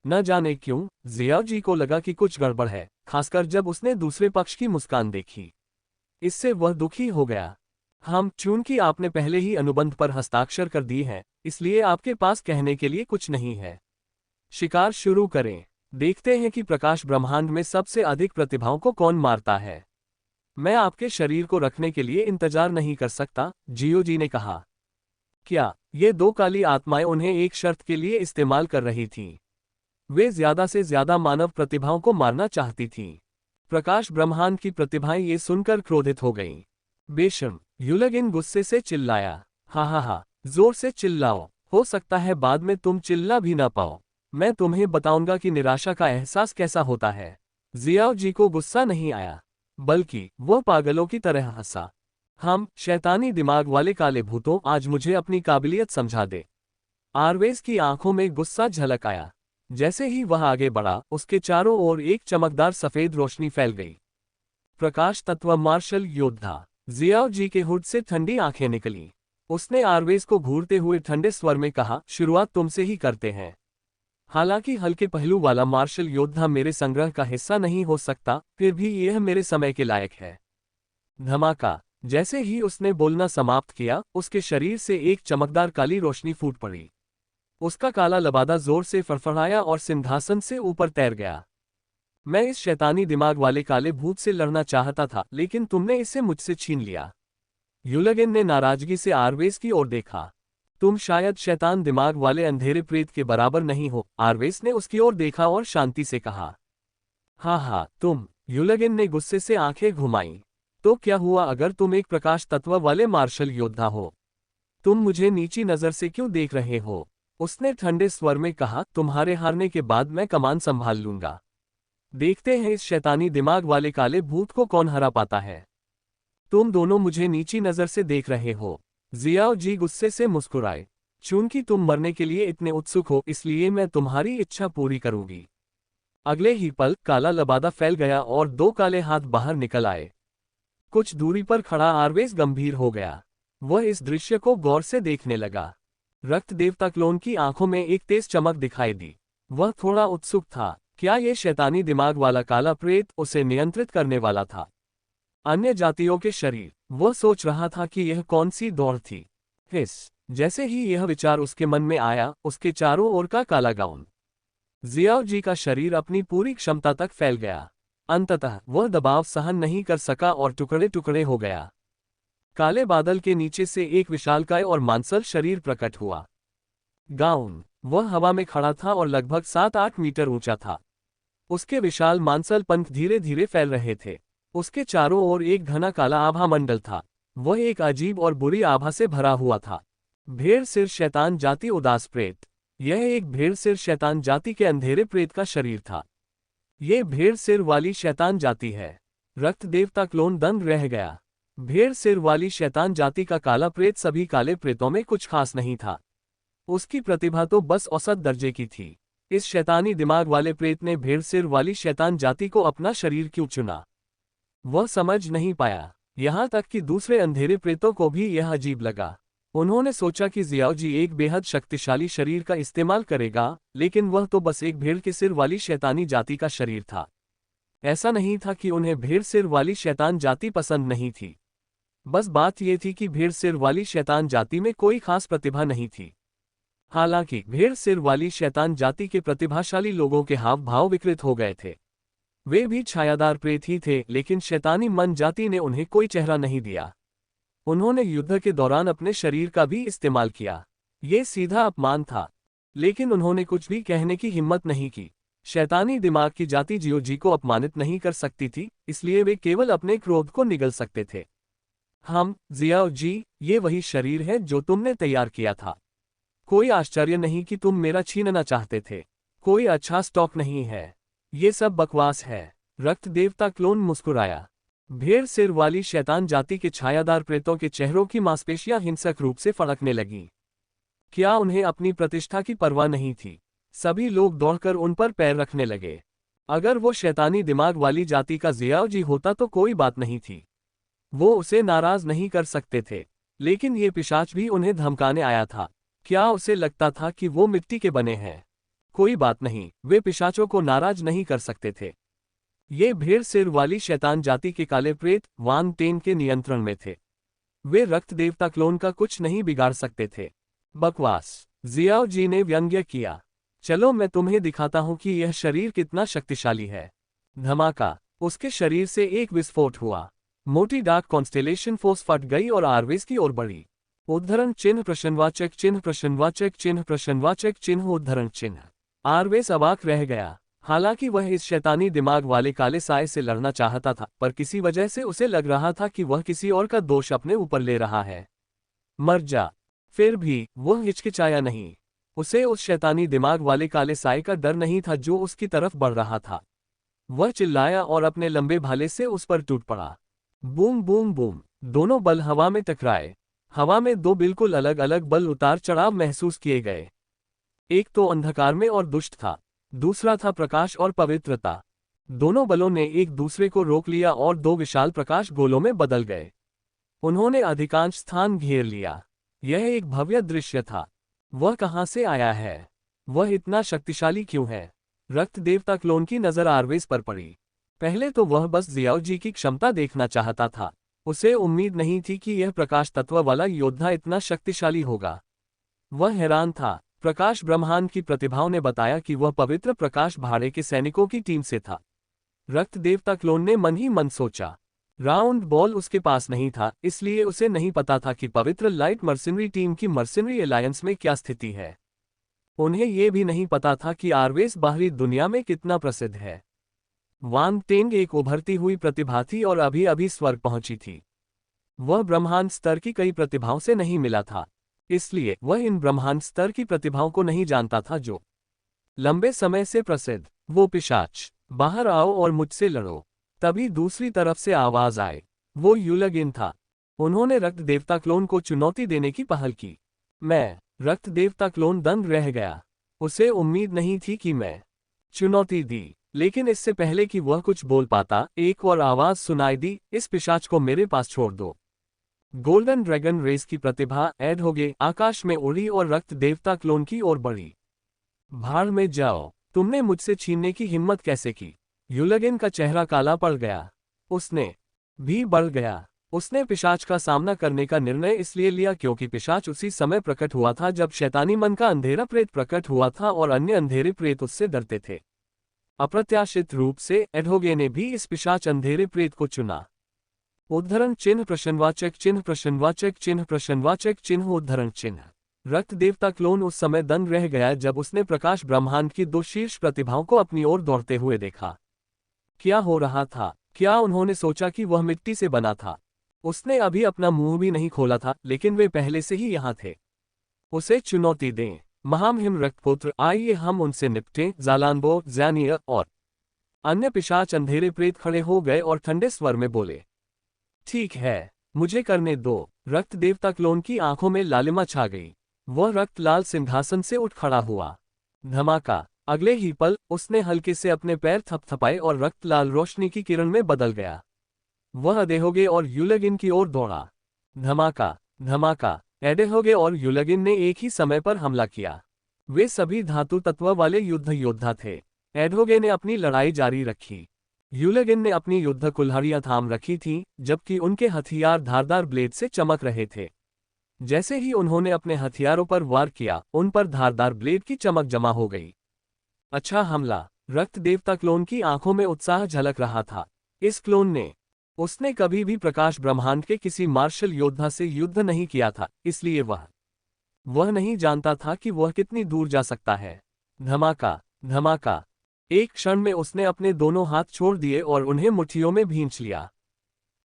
न जाने क्यों जियाओ जी को लगा कि कुछ गड़बड़ है, खासकर जब उसने दूसरे पक्ष की मुस्कान देखी। इससे वह दुखी हो गया। चूंकि आपने पहले ही अनुबंध पर हस्ताक्षर कर दिए हैं, इसलिए आपके पास कहने के लिए कुछ नहीं है। शिकार शुरू करें। देखते हैं कि प्रकाश ब्रह्मांड में सबसे अधिक प्रतिभाओं को कौन मारता है। मैं आपके शरीर को रखने के लिए इंतजार नहीं कर सकता, जियो जी ने कहा। क्या ये दो काली आत्माएं उन्हें एक शर्त के लिए इस्तेमाल कर रही थीं? वे ज्यादा से ज्यादा मानव प्रतिभाओं को मारना चाहती थीं। प्रकाश ब्रह्मांड की प्रतिभाएं ये सुनकर क्रोधित हो गईं। बेशर्म, युलगिन गुस्से से चिल्लाया। हा, जोर से चिल्लाओ। हो सकता है बाद में तुम चिल्ला भी ना पाओ। मैं तुम्हें बताऊंगा कि निराशा का एहसास कैसा होता है। जियाओ जी को गुस्सा नहीं आया, बल्कि वह पागलों की तरह हंसा। शैतानी दिमाग वाले काले भूतों, आज मुझे अपनी काबिलियत समझा दे। आरवेस की आंखों में गुस्सा झलक आया। जैसे ही वह आगे बढ़ा, उसके चारों ओर एक चमकदार सफेद रोशनी फैल गई। प्रकाश तत्व मार्शल योद्धा। जियाओ जी के हुड से ठंडी आंखें निकलीं। उसने आरवेस को घूरते हुए ठंडे स्वर में कहा, शुरुआत तुमसे ही करते हैं। हालांकि हल्के पहलू वाला मार्शल योद्धा मेरे संग्रह का हिस्सा नहीं हो सकता, फिर भी यह मेरे समय के लायक है। धमाका। जैसे ही उसने बोलना समाप्त किया, उसके शरीर से एक चमकदार काली रोशनी फूट पड़ी। उसका काला लबादा जोर से फड़फड़ाया और सिंहासन से ऊपर तैर गया। मैं इस शैतानी दिमाग वाले काले भूत से लड़ना चाहता था, लेकिन तुमने इसे मुझसे छीन लिया। युलगिन ने नाराजगी से आरवेस की ओर देखा। तुम शायद शैतान दिमाग वाले अंधेरे प्रेत के बराबर नहीं हो। आरवेस ने उसकी ओर देखा और शांति से कहा। हाँ, तुम। युलगिन ने गुस्से से आंखें घुमाईं। तो क्या हुआ अगर तुम एक प्रकाश तत्व वाले मार्शल योद्धा हो? तुम मुझे नीची नजर से क्यों देख रहे हो? उसने ठंडे स्वर में कहा, तुम्हारे हारने के बाद मैं कमान संभाल लूंगा। देखते हैं इस शैतानी दिमाग वाले काले भूत को कौन हरा पाता है। तुम दोनों मुझे नीची नजर से देख रहे हो। जियाओ जी गुस्से से मुस्कुराए। चूंकि तुम मरने के लिए इतने उत्सुक हो इसलिए मैं तुम्हारी इच्छा पूरी करूंगी। अगले ही पल काला लबादा फैल गया और दो काले हाथ बाहर निकल आए। कुछ दूरी पर खड़ा आरवेस गंभीर हो गया। वह इस दृश्य को गौर से देखने लगा। रक्त देवता क्लोन की आंखों में एक तेज चमक दिखाई दी। वह थोड़ा उत्सुक था, क्या ये शैतानी दिमाग वाला काला प्रेत उसे नियंत्रित करने वाला था? अन्य जातियों के शरीर। वह सोच रहा था कि यह कौन सी दौड़ थी। हिस। जैसे ही यह विचार उसके मन में आया, उसके चारों ओर का काला गाउन जियाओ जी का शरीर अपनी पूरी क्षमता तक फैल गया। अंततः वह दबाव सहन नहीं कर सका और टुकड़े टुकड़े हो गया। काले बादल के नीचे से एक विशालकाय और मांसल शरीर प्रकट हुआ। गाउन। वह हवा में खड़ा था और लगभग 7-8 मीटर ऊंचा था। उसके विशाल मांसल पंख धीरे धीरे फैल रहे थे। उसके चारों ओर एक घना काला आभा मंडल था। वह एक अजीब और बुरी आभा से भरा हुआ था। भेड़ सिर शैतान जाति उदास प्रेत। यह एक भेड़ सिर शैतान जाति के अंधेरे प्रेत का शरीर था। ये भेड़ सिर वाली शैतान जाति है। रक्त देवता क्लोन दंग रह गया। भेड़ सिर वाली शैतान जाति का काला प्रेत सभी काले प्रेतों में कुछ खास नहीं था। उसकी प्रतिभा तो बस औसत दर्जे की थी। इस शैतानी दिमाग वाले प्रेत ने भेड़ सिर वाली शैतान जाति को अपना शरीर क्यों चुना? वह समझ नहीं पाया। यहाँ तक कि दूसरे अंधेरे प्रेतों को भी यह अजीब लगा। उन्होंने सोचा कि जियाओ जी एक बेहद शक्तिशाली शरीर का इस्तेमाल करेगा, लेकिन वह तो बस एक भेड़ के सिर वाली शैतानी जाति का शरीर था। ऐसा नहीं था कि उन्हें भेड़ सिर वाली शैतान जाति पसंद नहीं थी। बस बात यह थी कि भेड़ सिर वाली शैतान जाति में कोई खास प्रतिभा नहीं थी। हालांकि भेड़ सिर वाली शैतान जाति के प्रतिभाशाली लोगों के हाव भाव विकृत हो गए थे। वे भी छायादार प्रेत ही थे, लेकिन शैतानी मन जाति ने उन्हें कोई चेहरा नहीं दिया। उन्होंने युद्ध के दौरान अपने शरीर का भी इस्तेमाल किया। ये सीधा अपमान था, लेकिन उन्होंने कुछ भी कहने की हिम्मत नहीं की। शैतानी दिमाग की जाति जियो जी को अपमानित नहीं कर सकती थी, इसलिए वे केवल अपने क्रोध को निगल सकते थे। जियाओ जी, ये वही शरीर है जो तुमने तैयार किया था। कोई आश्चर्य नहीं कि तुम मेरा छीनना चाहते थे। कोई अच्छा स्टॉक नहीं है। ये सब बकवास है। रक्त देवता क्लोन मुस्कुराया। भेड़ सिर वाली शैतान जाति के छायादार प्रेतों के चेहरों की मांसपेशियां हिंसक रूप से फड़कने लगीं। क्या उन्हें अपनी प्रतिष्ठा की परवाह नहीं थी? सभी लोग दौड़कर उन पर पैर रखने लगे। अगर वो शैतानी दिमाग वाली जाति का जियाओ जी होता तो कोई बात नहीं थी। वो उसे नाराज नहीं कर सकते थे, लेकिन ये पिशाच भी उन्हें धमकाने आया था। क्या उसे लगता था कि वो मिट्टी के बने हैं? कोई बात नहीं, वे पिशाचों को नाराज नहीं कर सकते थे। ये भेड़ सिर वाली शैतान जाति के काले प्रेत वांग टेन के नियंत्रण में थे। वे रक्त देवता क्लोन का कुछ नहीं बिगाड़ सकते थे। बकवास, जियाओ जी ने व्यंग्य किया। चलो मैं तुम्हें दिखाता हूं कि यह शरीर कितना शक्तिशाली है। धमाका। उसके शरीर से एक विस्फोट हुआ। मोटी डार्क कॉन्स्टेलेशन फोर्स फट गई और आरवेस की ओर बढ़ी। उद्धरण चिन्ह प्रश्नवाचक चिन्ह प्रश्नवाचक चिन्ह प्रश्नवाचक चिन्ह उद्धरण चिन्ह। आरवेस अवाक रह गया। हालांकि वह इस शैतानी दिमाग वाले काले साए से लड़ना चाहता था, पर किसी वजह से उसे लग रहा था कि वह किसी और का दोष अपने ऊपर ले रहा है। मर जा। फिर भी वह हिचकिचाया नहीं। उसे उस शैतानी दिमाग वाले काले साए का डर नहीं था जो उसकी तरफ बढ़ रहा था। वह चिल्लाया और अपने लंबे भाले से उस पर टूट पड़ा। Boom boom boom. दोनों बल हवा में टकराए। हवा में दो बिल्कुल अलग अलग बल उतार चढ़ाव महसूस किए गए। एक तो अंधकार में और दुष्ट था, दूसरा था प्रकाश और पवित्रता। दोनों बलों ने एक दूसरे को रोक लिया और दो विशाल प्रकाश गोलों में बदल गए। उन्होंने अधिकांश स्थान घेर लिया। यह एक भव्य दृश्य था। वह कहां से आया है? वह इतना शक्तिशाली क्यों है? रक्त देवता क्लोन की नजर आरवेस पर पड़ी। पहले तो वह बस जियाओ जी की क्षमता देखना चाहता था। उसे उम्मीद नहीं थी कि यह प्रकाश तत्व वाला योद्धा इतना शक्तिशाली होगा। वह हैरान था। प्रकाश ब्रह्मांड की प्रतिभाओं ने बताया कि वह पवित्र प्रकाश भाड़े के सैनिकों की टीम से था। रक्त देवता क्लोन ने मन ही मन सोचा। राउंड बॉल उसके पास नहीं था, इसलिए उसे नहीं पता था कि पवित्र लाइट मर्सिनरी टीम की मर्सिनरी अलायंस में क्या स्थिति है। उन्हें यह भी नहीं पता था कि आरवेस बाहरी दुनिया में कितना प्रसिद्ध है। वांग टेंग एक उभरती हुई प्रतिभा थी और अभी अभी स्वर्ग पहुंची थी। वह ब्रह्मांड स्तर की कई प्रतिभाओं से नहीं मिला था, इसलिए वह इन ब्रह्मांड स्तर की प्रतिभाओं को नहीं जानता था जो लंबे समय से प्रसिद्ध। वो पिशाच, बाहर आओ और मुझसे लड़ो। तभी दूसरी तरफ से आवाज आए। वो युलगिन था। उन्होंने रक्त देवता क्लोन को चुनौती देने की पहल की। मैं, रक्त देवता क्लोन दंग रह गया। उसे उम्मीद नहीं थी कि मैं चुनौती दी, लेकिन इससे पहले कि वह कुछ बोल पाता, एक और आवाज सुनाई दी, इस पिशाच को मेरे पास छोड़ दो। गोल्डन ड्रैगन रेस की प्रतिभा एडहोगे आकाश में उड़ी और रक्त देवता क्लोन की ओर बढ़ी। भाड़ में जाओ, तुमने मुझसे छीनने की हिम्मत कैसे की? युलगिन का चेहरा काला पड़ गया। उसने भी बढ़ गया। उसने पिशाच का सामना करने का निर्णय इसलिए लिया क्योंकि पिशाच उसी समय प्रकट हुआ था जब शैतानी मन का अंधेरा प्रेत प्रकट हुआ था और अन्य अंधेरे प्रेत उससे डरते थे। अप्रत्याशित रूप से एडहोगे ने भी इस पिशाच अंधेरे प्रेत को चुना। उद्धरण चिन्ह प्रश्नवाचक चिन्ह प्रश्नवाचक चिन्ह प्रश्नवाचक चिन्ह उद्धरण चिन्ह। रक्त देवता क्लोन उस समय दंग रह गया जब उसने प्रकाश ब्रह्मांड की दो शीर्ष प्रतिभाओं को अपनी ओर दौड़ते हुए देखा। क्या हो रहा था? क्या उन्होंने सोचा कि वह मिट्टी से बना था? उसने अभी अपना मुंह भी नहीं खोला था, लेकिन वे पहले से ही यहाँ थे। उसे चुनौती दें। महामहिम रक्तपुत्र, आइए हम उनसे निपटें। जालानबो, ज़ैनिया और अन्य पिशाच अंधेरे प्रेत खड़े हो गए और ठंडे स्वर में बोले, ठीक है, मुझे करने दो। रक्त देवता क्लोन की आंखों में लालिमा छा गई। वह रक्त लाल सिंहासन से उठ खड़ा हुआ। धमाका! अगले ही पल उसने हल्के से अपने पैर थपथपाए और रक्त लाल रोशनी की किरण में बदल गया। वह एडहोगे और युलगिन की ओर दौड़ा। धमाका! धमाका! एडहोगे और युलगिन ने एक ही समय पर हमला किया। वे सभी धातु तत्व वाले युद्ध योद्धा थे। एडहोगे ने अपनी लड़ाई जारी रखी। युलगिन ने अपनी युद्ध कुल्हाड़ियां थाम रखी थीं, जबकि उनके हथियार धारदार ब्लेड से चमक रहे थे। जैसे ही उन्होंने अपने हथियारों पर वार किया, उन पर धारदार ब्लेड की चमक जमा हो गई। अच्छा हमला! रक्त देवता क्लोन की आंखों में उत्साह झलक रहा था। इस क्लोन ने उसने कभी भी प्रकाश ब्रह्मांड के किसी मार्शल योद्धा से युद्ध नहीं किया था, इसलिए वह नहीं जानता था कि वह कितनी दूर जा सकता है। धमाका! धमाका! एक क्षण में उसने अपने दोनों हाथ छोड़ दिए और उन्हें मुट्ठियों में भींच लिया।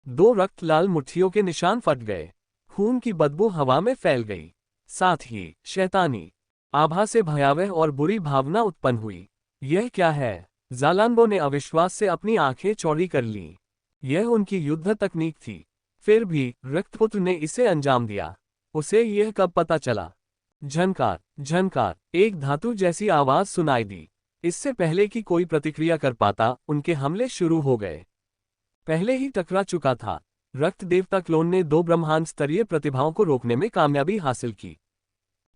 दो रक्त लाल मुट्ठियों के निशान फट गए। खून की बदबू हवा में फैल गई। साथ ही शैतानी आभा से भयावह और बुरी भावना उत्पन्न हुई। यह क्या है? जालानबो ने अविश्वास से अपनी आंखें चौड़ी कर लीं। यह उनकी युद्ध तकनीक थी। फिर भी रक्तपुत्र ने इसे अंजाम दिया। उसे यह कब पता चला? झनकार! झनकार! एक धातु जैसी आवाज सुनाई दी। इससे पहले कि कोई प्रतिक्रिया कर पाता, उनके हमले शुरू हो गए। पहले ही टकरा चुका था। रक्त देवता क्लोन ने दो ब्रह्मांड स्तरीय प्रतिभाओं को रोकने में कामयाबी हासिल की।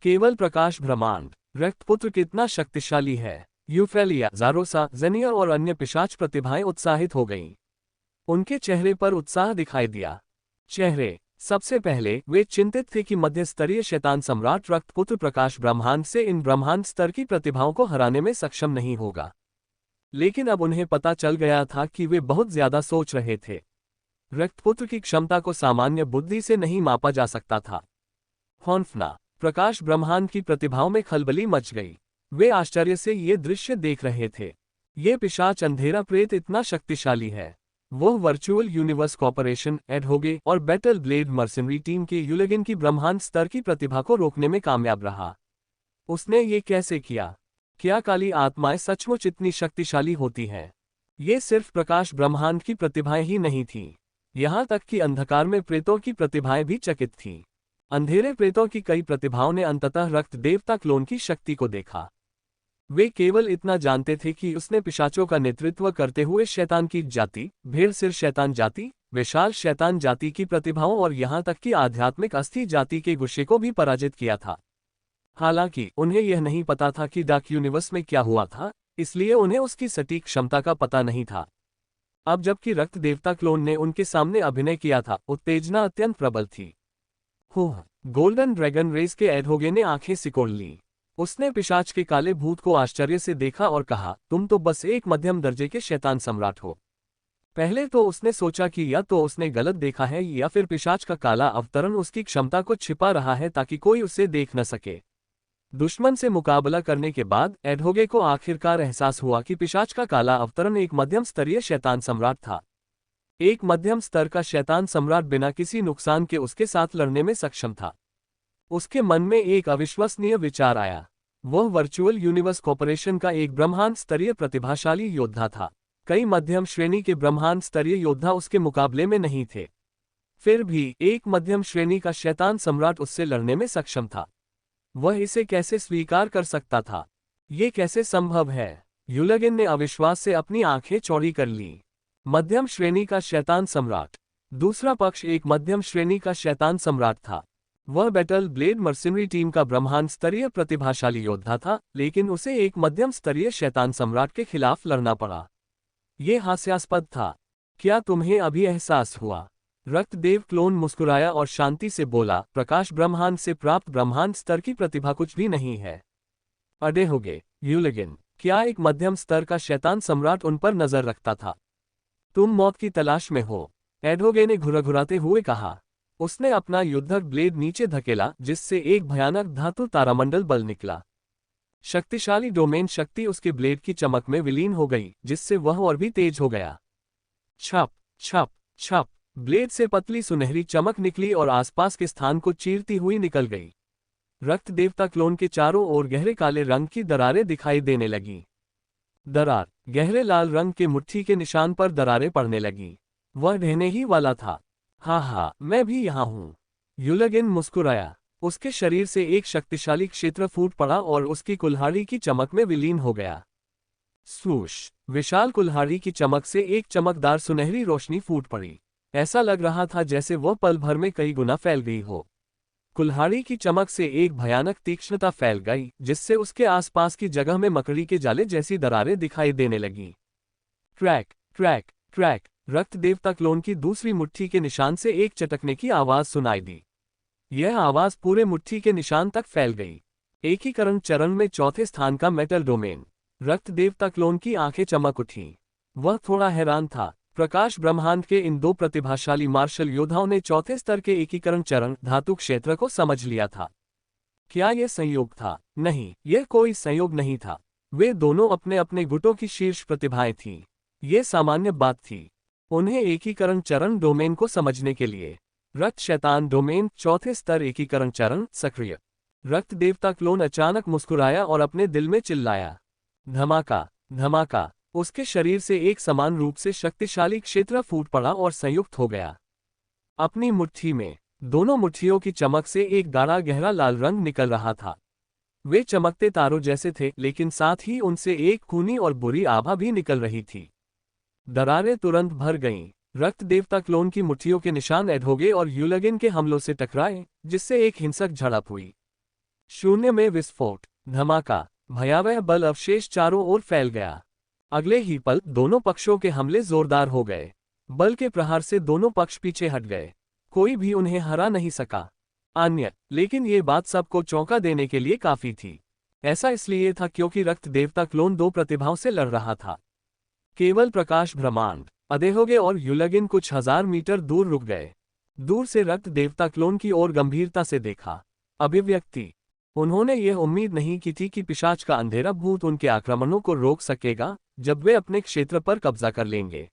केवल प्रकाश ब्रह्मांड। रक्तपुत्र कितना शक्तिशाली है! यूफेलिया, ज़ारोसा, ज़ेनिया और अन्य पिशाच प्रतिभाएं उत्साहित हो गईं। उनके चेहरे पर उत्साह दिखाई दिया। सबसे पहले वे चिंतित थे कि मध्य स्तरीय शैतान सम्राट रक्तपुत्र प्रकाश ब्रह्मांड से इन ब्रह्मांड स्तर की प्रतिभाओं को हराने में सक्षम नहीं होगा। लेकिन अब उन्हें पता चल गया था कि वे बहुत ज्यादा सोच रहे थे। रक्तपुत्र की क्षमता को सामान्य बुद्धि से नहीं मापा जा सकता था। हॉन्फना! प्रकाश ब्रह्मांड की प्रतिभाओं में खलबली मच गई। वे आश्चर्य से ये दृश्य देख रहे थे। ये पिशाच अंधेरा प्रेत इतना शक्तिशाली है। वह वर्चुअल यूनिवर्स कॉर्पोरेशन, एडहोगे और बैटल ब्लेड मर्सनरी टीम के युलगिन की ब्रह्मांड स्तर की प्रतिभा को रोकने में कामयाब रहा। उसने ये कैसे किया? क्या काली आत्माएं सचमुच इतनी शक्तिशाली होती हैं? ये सिर्फ प्रकाश ब्रह्मांड की प्रतिभाएं ही नहीं थीं। यहाँ तक कि अंधकार में प्रेतों की प्रतिभाएं भी चकित थीं। अंधेरे प्रेतों की कई प्रतिभाओं ने अंततः रक्त देवता क्लोन की शक्ति को देखा। वे केवल इतना जानते थे कि उसने पिशाचों का नेतृत्व करते हुए शैतान की जाति, भेड़ सिर शैतान जाति, विशाल शैतान जाति की प्रतिभाओं और यहाँ तक कि आध्यात्मिक अस्थि जाति के गुस्से को भी पराजित किया था। हालांकि उन्हें यह नहीं पता था कि डार्क यूनिवर्स में क्या हुआ था, इसलिए उन्हें उसकी सटीक क्षमता का पता नहीं था। अब जबकि रक्त देवता क्लोन ने उनके सामने अभिनय किया था, उत्तेजना अत्यंत प्रबल थी। गोल्डन ड्रैगन रेस के एडहोगे ने आंखें सिकोड़ लीं। उसने पिशाच के काले भूत को आश्चर्य से देखा और कहा, तुम तो बस एक मध्यम दर्जे के शैतान सम्राट हो। पहले तो उसने सोचा कि या तो उसने गलत देखा है या फिर पिशाच का काला अवतरण उसकी क्षमता को छिपा रहा है ताकि कोई उसे देख न सके। दुश्मन से मुकाबला करने के बाद एडहोगे को आखिरकार एहसास हुआ कि पिशाच का काला अवतरण एक मध्यम स्तरीय शैतान सम्राट था। एक मध्यम स्तर का शैतान सम्राट बिना किसी नुकसान के उसके साथ लड़ने में सक्षम था। उसके मन में एक अविश्वसनीय विचार आया। वह वर्चुअल यूनिवर्स कॉर्पोरेशन का एक ब्रह्मांड स्तरीय प्रतिभाशाली योद्धा था। कई मध्यम श्रेणी के ब्रह्मांड स्तरीय योद्धा उसके मुकाबले में नहीं थे। फिर भी एक मध्यम श्रेणी का शैतान सम्राट उससे लड़ने में सक्षम था। वह इसे कैसे स्वीकार कर सकता था? ये कैसे संभव है? यूलगिन ने अविश्वास से अपनी आंखें चौड़ी कर ली। मध्यम श्रेणी का शैतान सम्राट। दूसरा पक्ष एक मध्यम श्रेणी का शैतान सम्राट था। वह बैटल ब्लेड मर्सिनरी टीम का ब्रह्मांड स्तरीय प्रतिभाशाली योद्धा था, लेकिन उसे एक मध्यम स्तरीय शैतान सम्राट के खिलाफ लड़ना पड़ा। यह हास्यास्पद था। क्या तुम्हें अभी एहसास हुआ? रक्तदेव क्लोन मुस्कुराया और शांति से बोला, प्रकाश ब्रह्मांड से प्राप्त ब्रह्मांड स्तर की प्रतिभा कुछ भी नहीं है। अडे होगे यूलगिन। क्या एक मध्यम स्तर का शैतान सम्राट उन पर नजर रखता था? तुम मौत की तलाश में हो, एडोगे ने घुरघुराते हुए कहा। उसने अपना युद्धक ब्लेड नीचे धकेला, जिससे एक भयानक धातु तारामंडल बल निकला। शक्तिशाली डोमेन शक्ति उसके ब्लेड की चमक में विलीन हो गई, जिससे वह और भी तेज हो गया। छप छप छप, ब्लेड से पतली सुनहरी चमक निकली और आसपास के स्थान को चीरती हुई निकल गई। रक्त देवता क्लोन के चारों ओर गहरे काले रंग की दरारें दिखाई देने लगीं। दरार, गहरे लाल रंग के मुट्ठी के निशान पर दरारें पड़ने लगीं। वह ढहने ही वाला था। हाँ, मैं भी यहाँ हूँ। यूलगिन मुस्कुराया। उसके शरीर से एक शक्तिशाली क्षेत्र फूट पड़ा और उसकी कुल्हाड़ी की चमक में विलीन हो गया। स्वूश, विशाल कुल्हाड़ी की चमक से एक चमकदार सुनहरी रोशनी फूट पड़ी। ऐसा लग रहा था जैसे वह पल भर में कई गुना फैल गई हो। कुल्हाड़ी की चमक से एक भयानक तीक्ष्णता फैल गई, जिससे उसके आसपास की जगह में मकड़ी के जाले जैसी दरारें दिखाई देने लगीं। क्रैक क्रैक क्रैक, रक्त देवता क्लोन की दूसरी मुट्ठी के निशान से एक चटकने की आवाज सुनाई दी। यह आवाज पूरे मुट्ठी के निशान तक फैल गई। एकीकरण चरण में चौथे स्थान का मेटल डोमेन। रक्त देवता क्लोन की आंखें चमक उठीं। वह थोड़ा हैरान था। प्रकाश ब्रह्मांड के इन दो प्रतिभाशाली मार्शल योद्धाओं ने चौथे स्तर के एकीकरण चरण धातु क्षेत्र को समझ लिया था। क्या यह संयोग था? नहीं, यह कोई संयोग नहीं था। वे दोनों अपने अपने गुटों की शीर्ष प्रतिभाएं थीं। यह सामान्य बात थी। उन्हें एकीकरण चरण डोमेन को समझने के लिए रक्त शैतान डोमेन चौथे स्तर एकीकरण चरण सक्रिय। रक्त देवता क्लोन अचानक मुस्कुराया और अपने दिल में चिल्लाया। धमाका धमाका, उसके शरीर से एक समान रूप से शक्तिशाली क्षेत्र फूट पड़ा और संयुक्त हो गया। अपनी मुट्ठी में दोनों मुट्ठियों की चमक से एक गाढ़ा गहरा लाल रंग निकल रहा था। वे चमकते तारों जैसे थे, लेकिन साथ ही उनसे एक खूनी और बुरी आभा भी निकल रही थी। दरारें तुरंत भर गईं। रक्त देवता क्लोन की मुट्ठियों के निशान एडोगे और यूलगिन के हमलों से टकराए, जिससे एक हिंसक झड़प हुई। शून्य में विस्फोट, धमाका, भयावह बल अवशेष चारों ओर फैल गया। अगले ही पल दोनों पक्षों के हमले जोरदार हो गए। बल के प्रहार से दोनों पक्ष पीछे हट गए। कोई भी उन्हें हरा नहीं सका। लेकिन ये बात सबको चौंका देने के लिए काफी थी। ऐसा इसलिए था क्योंकि रक्त देवता क्लोन दो प्रतिभाओं से लड़ रहा था। केवल प्रकाश ब्रह्मांड, एडोगे और यूलगिन कुछ हजार मीटर दूर रुक गए। दूर से रक्त देवता क्लोन की ओर गंभीरता से देखा। अभिव्यक्ति, उन्होंने यह उम्मीद नहीं की थी कि पिशाच का अंधेरा भूत उनके आक्रमणों को रोक सकेगा जब वे अपने क्षेत्र पर कब्जा कर लेंगे।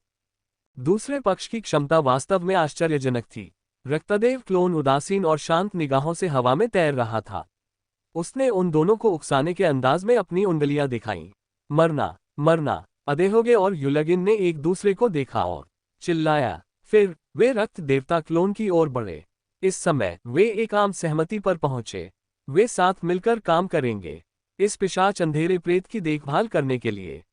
दूसरे पक्ष की क्षमता वास्तव में आश्चर्यजनक थी। रक्तदेव क्लोन उदासीन और शांत निगाहों से हवा में तैर रहा था। उसने उन दोनों को उकसाने के अंदाज में अपनी उंगलियां दिखाईं। मरना मरना, एडोगे और यूलगिन ने एक दूसरे को देखा और चिल्लाया। फिर वे रक्त देवता क्लोन की ओर बढ़े। इस समय वे एक आम सहमति पर पहुंचे। वे साथ मिलकर काम करेंगे, इस पिशाच अंधेरे प्रेत की देखभाल करने के लिए।